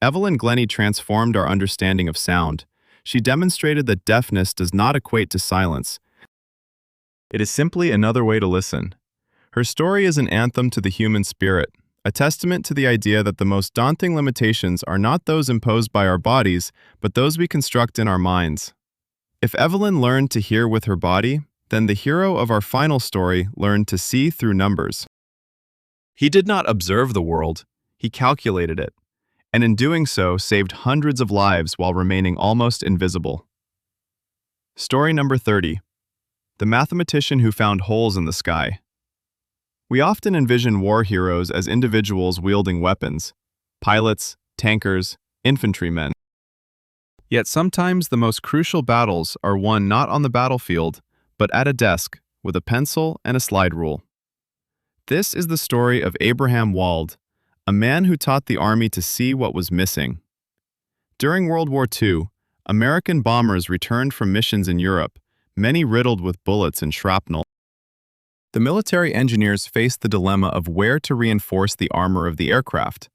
Speaker 1: Evelyn Glennie transformed our understanding of sound. She demonstrated that deafness does not equate to silence. It is simply another way to listen. Her story is an anthem to the human spirit, a testament to the idea that the most daunting limitations are not those imposed by our bodies, but those we construct in our minds. If Evelyn learned to hear with her body, then the hero of our final story learned to see through numbers. He did not observe the world, he calculated it, and in doing so saved hundreds of lives while remaining almost invisible. Story number 30. The mathematician who found holes in the sky. We often envision war heroes as individuals wielding weapons, pilots, tankers, infantrymen. Yet sometimes the most crucial battles are won not on the battlefield, but at a desk with a pencil and a slide rule. This is the story of Abraham Wald, a man who taught the army to see what was missing. During World War II, American bombers returned from missions in Europe, many riddled with bullets and shrapnel. The military engineers faced the dilemma of where to reinforce the armor of the aircraft.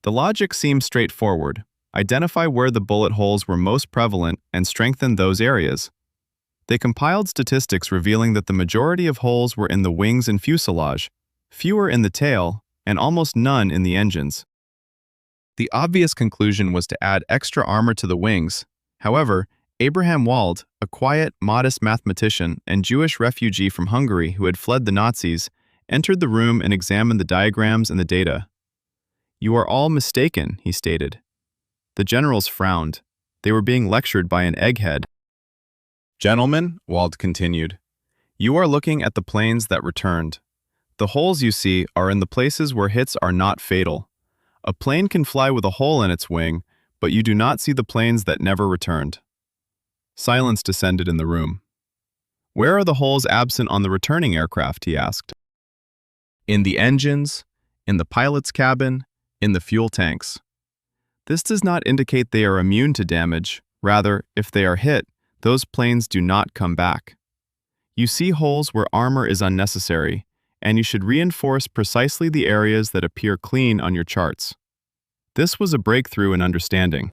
Speaker 1: The logic seemed straightforward: identify where the bullet holes were most prevalent and strengthen those areas. They compiled statistics revealing that the majority of holes were in the wings and fuselage, fewer in the tail, and almost none in the engines. The obvious conclusion was to add extra armor to the wings. However, Abraham Wald, a quiet, modest mathematician and Jewish refugee from Hungary who had fled the Nazis, entered the room and examined the diagrams and the data. "You are all mistaken," he stated. The generals frowned. They were being lectured by an egghead. "Gentlemen," Wald continued, "you are looking at the planes that returned. The holes you see are in the places where hits are not fatal. A plane can fly with a hole in its wing, but you do not see the planes that never returned." Silence descended in the room. "Where are the holes absent on the returning aircraft?" he asked. "In the engines, in the pilot's cabin, in the fuel tanks." This does not indicate they are immune to damage. Rather, if they are hit, those planes do not come back. You see holes where armor is unnecessary, and you should reinforce precisely the areas that appear clean on your charts. This was a breakthrough in understanding.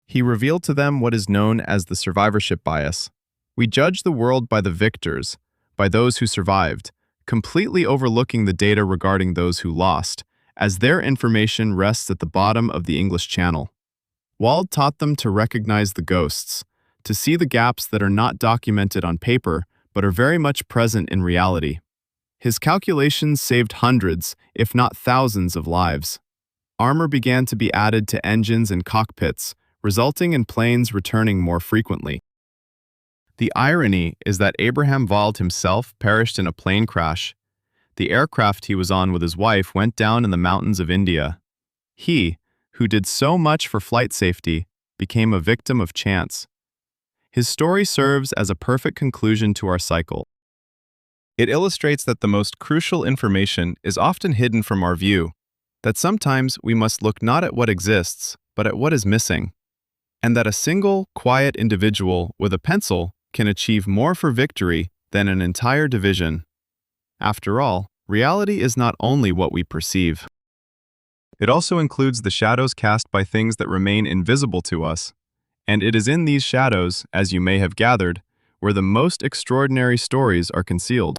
Speaker 1: He revealed to them what is known as the survivorship bias. We judge the world by the victors, by those who survived, completely overlooking the data regarding those who lost, as their information rests at the bottom of the English Channel. Wald taught them to recognize the ghosts, to see the gaps that are not documented on paper but are very much present in reality. His calculations saved hundreds, if not thousands, of lives. Armor began to be added to engines and cockpits, resulting in planes returning more frequently. The irony is that Abraham Wald himself perished in a plane crash. The aircraft he was on with his wife went down in the mountains of India. He, who did so much for flight safety, became a victim of chance. His story serves as a perfect conclusion to our cycle. It illustrates that the most crucial information is often hidden from our view, that sometimes we must look not at what exists, but at what is missing, and that a single, quiet individual with a pencil can achieve more for victory than an entire division. After all, reality is not only what we perceive. It also includes the shadows cast by things that remain invisible to us, and it is in these shadows, as you may have gathered, where the most extraordinary stories are concealed.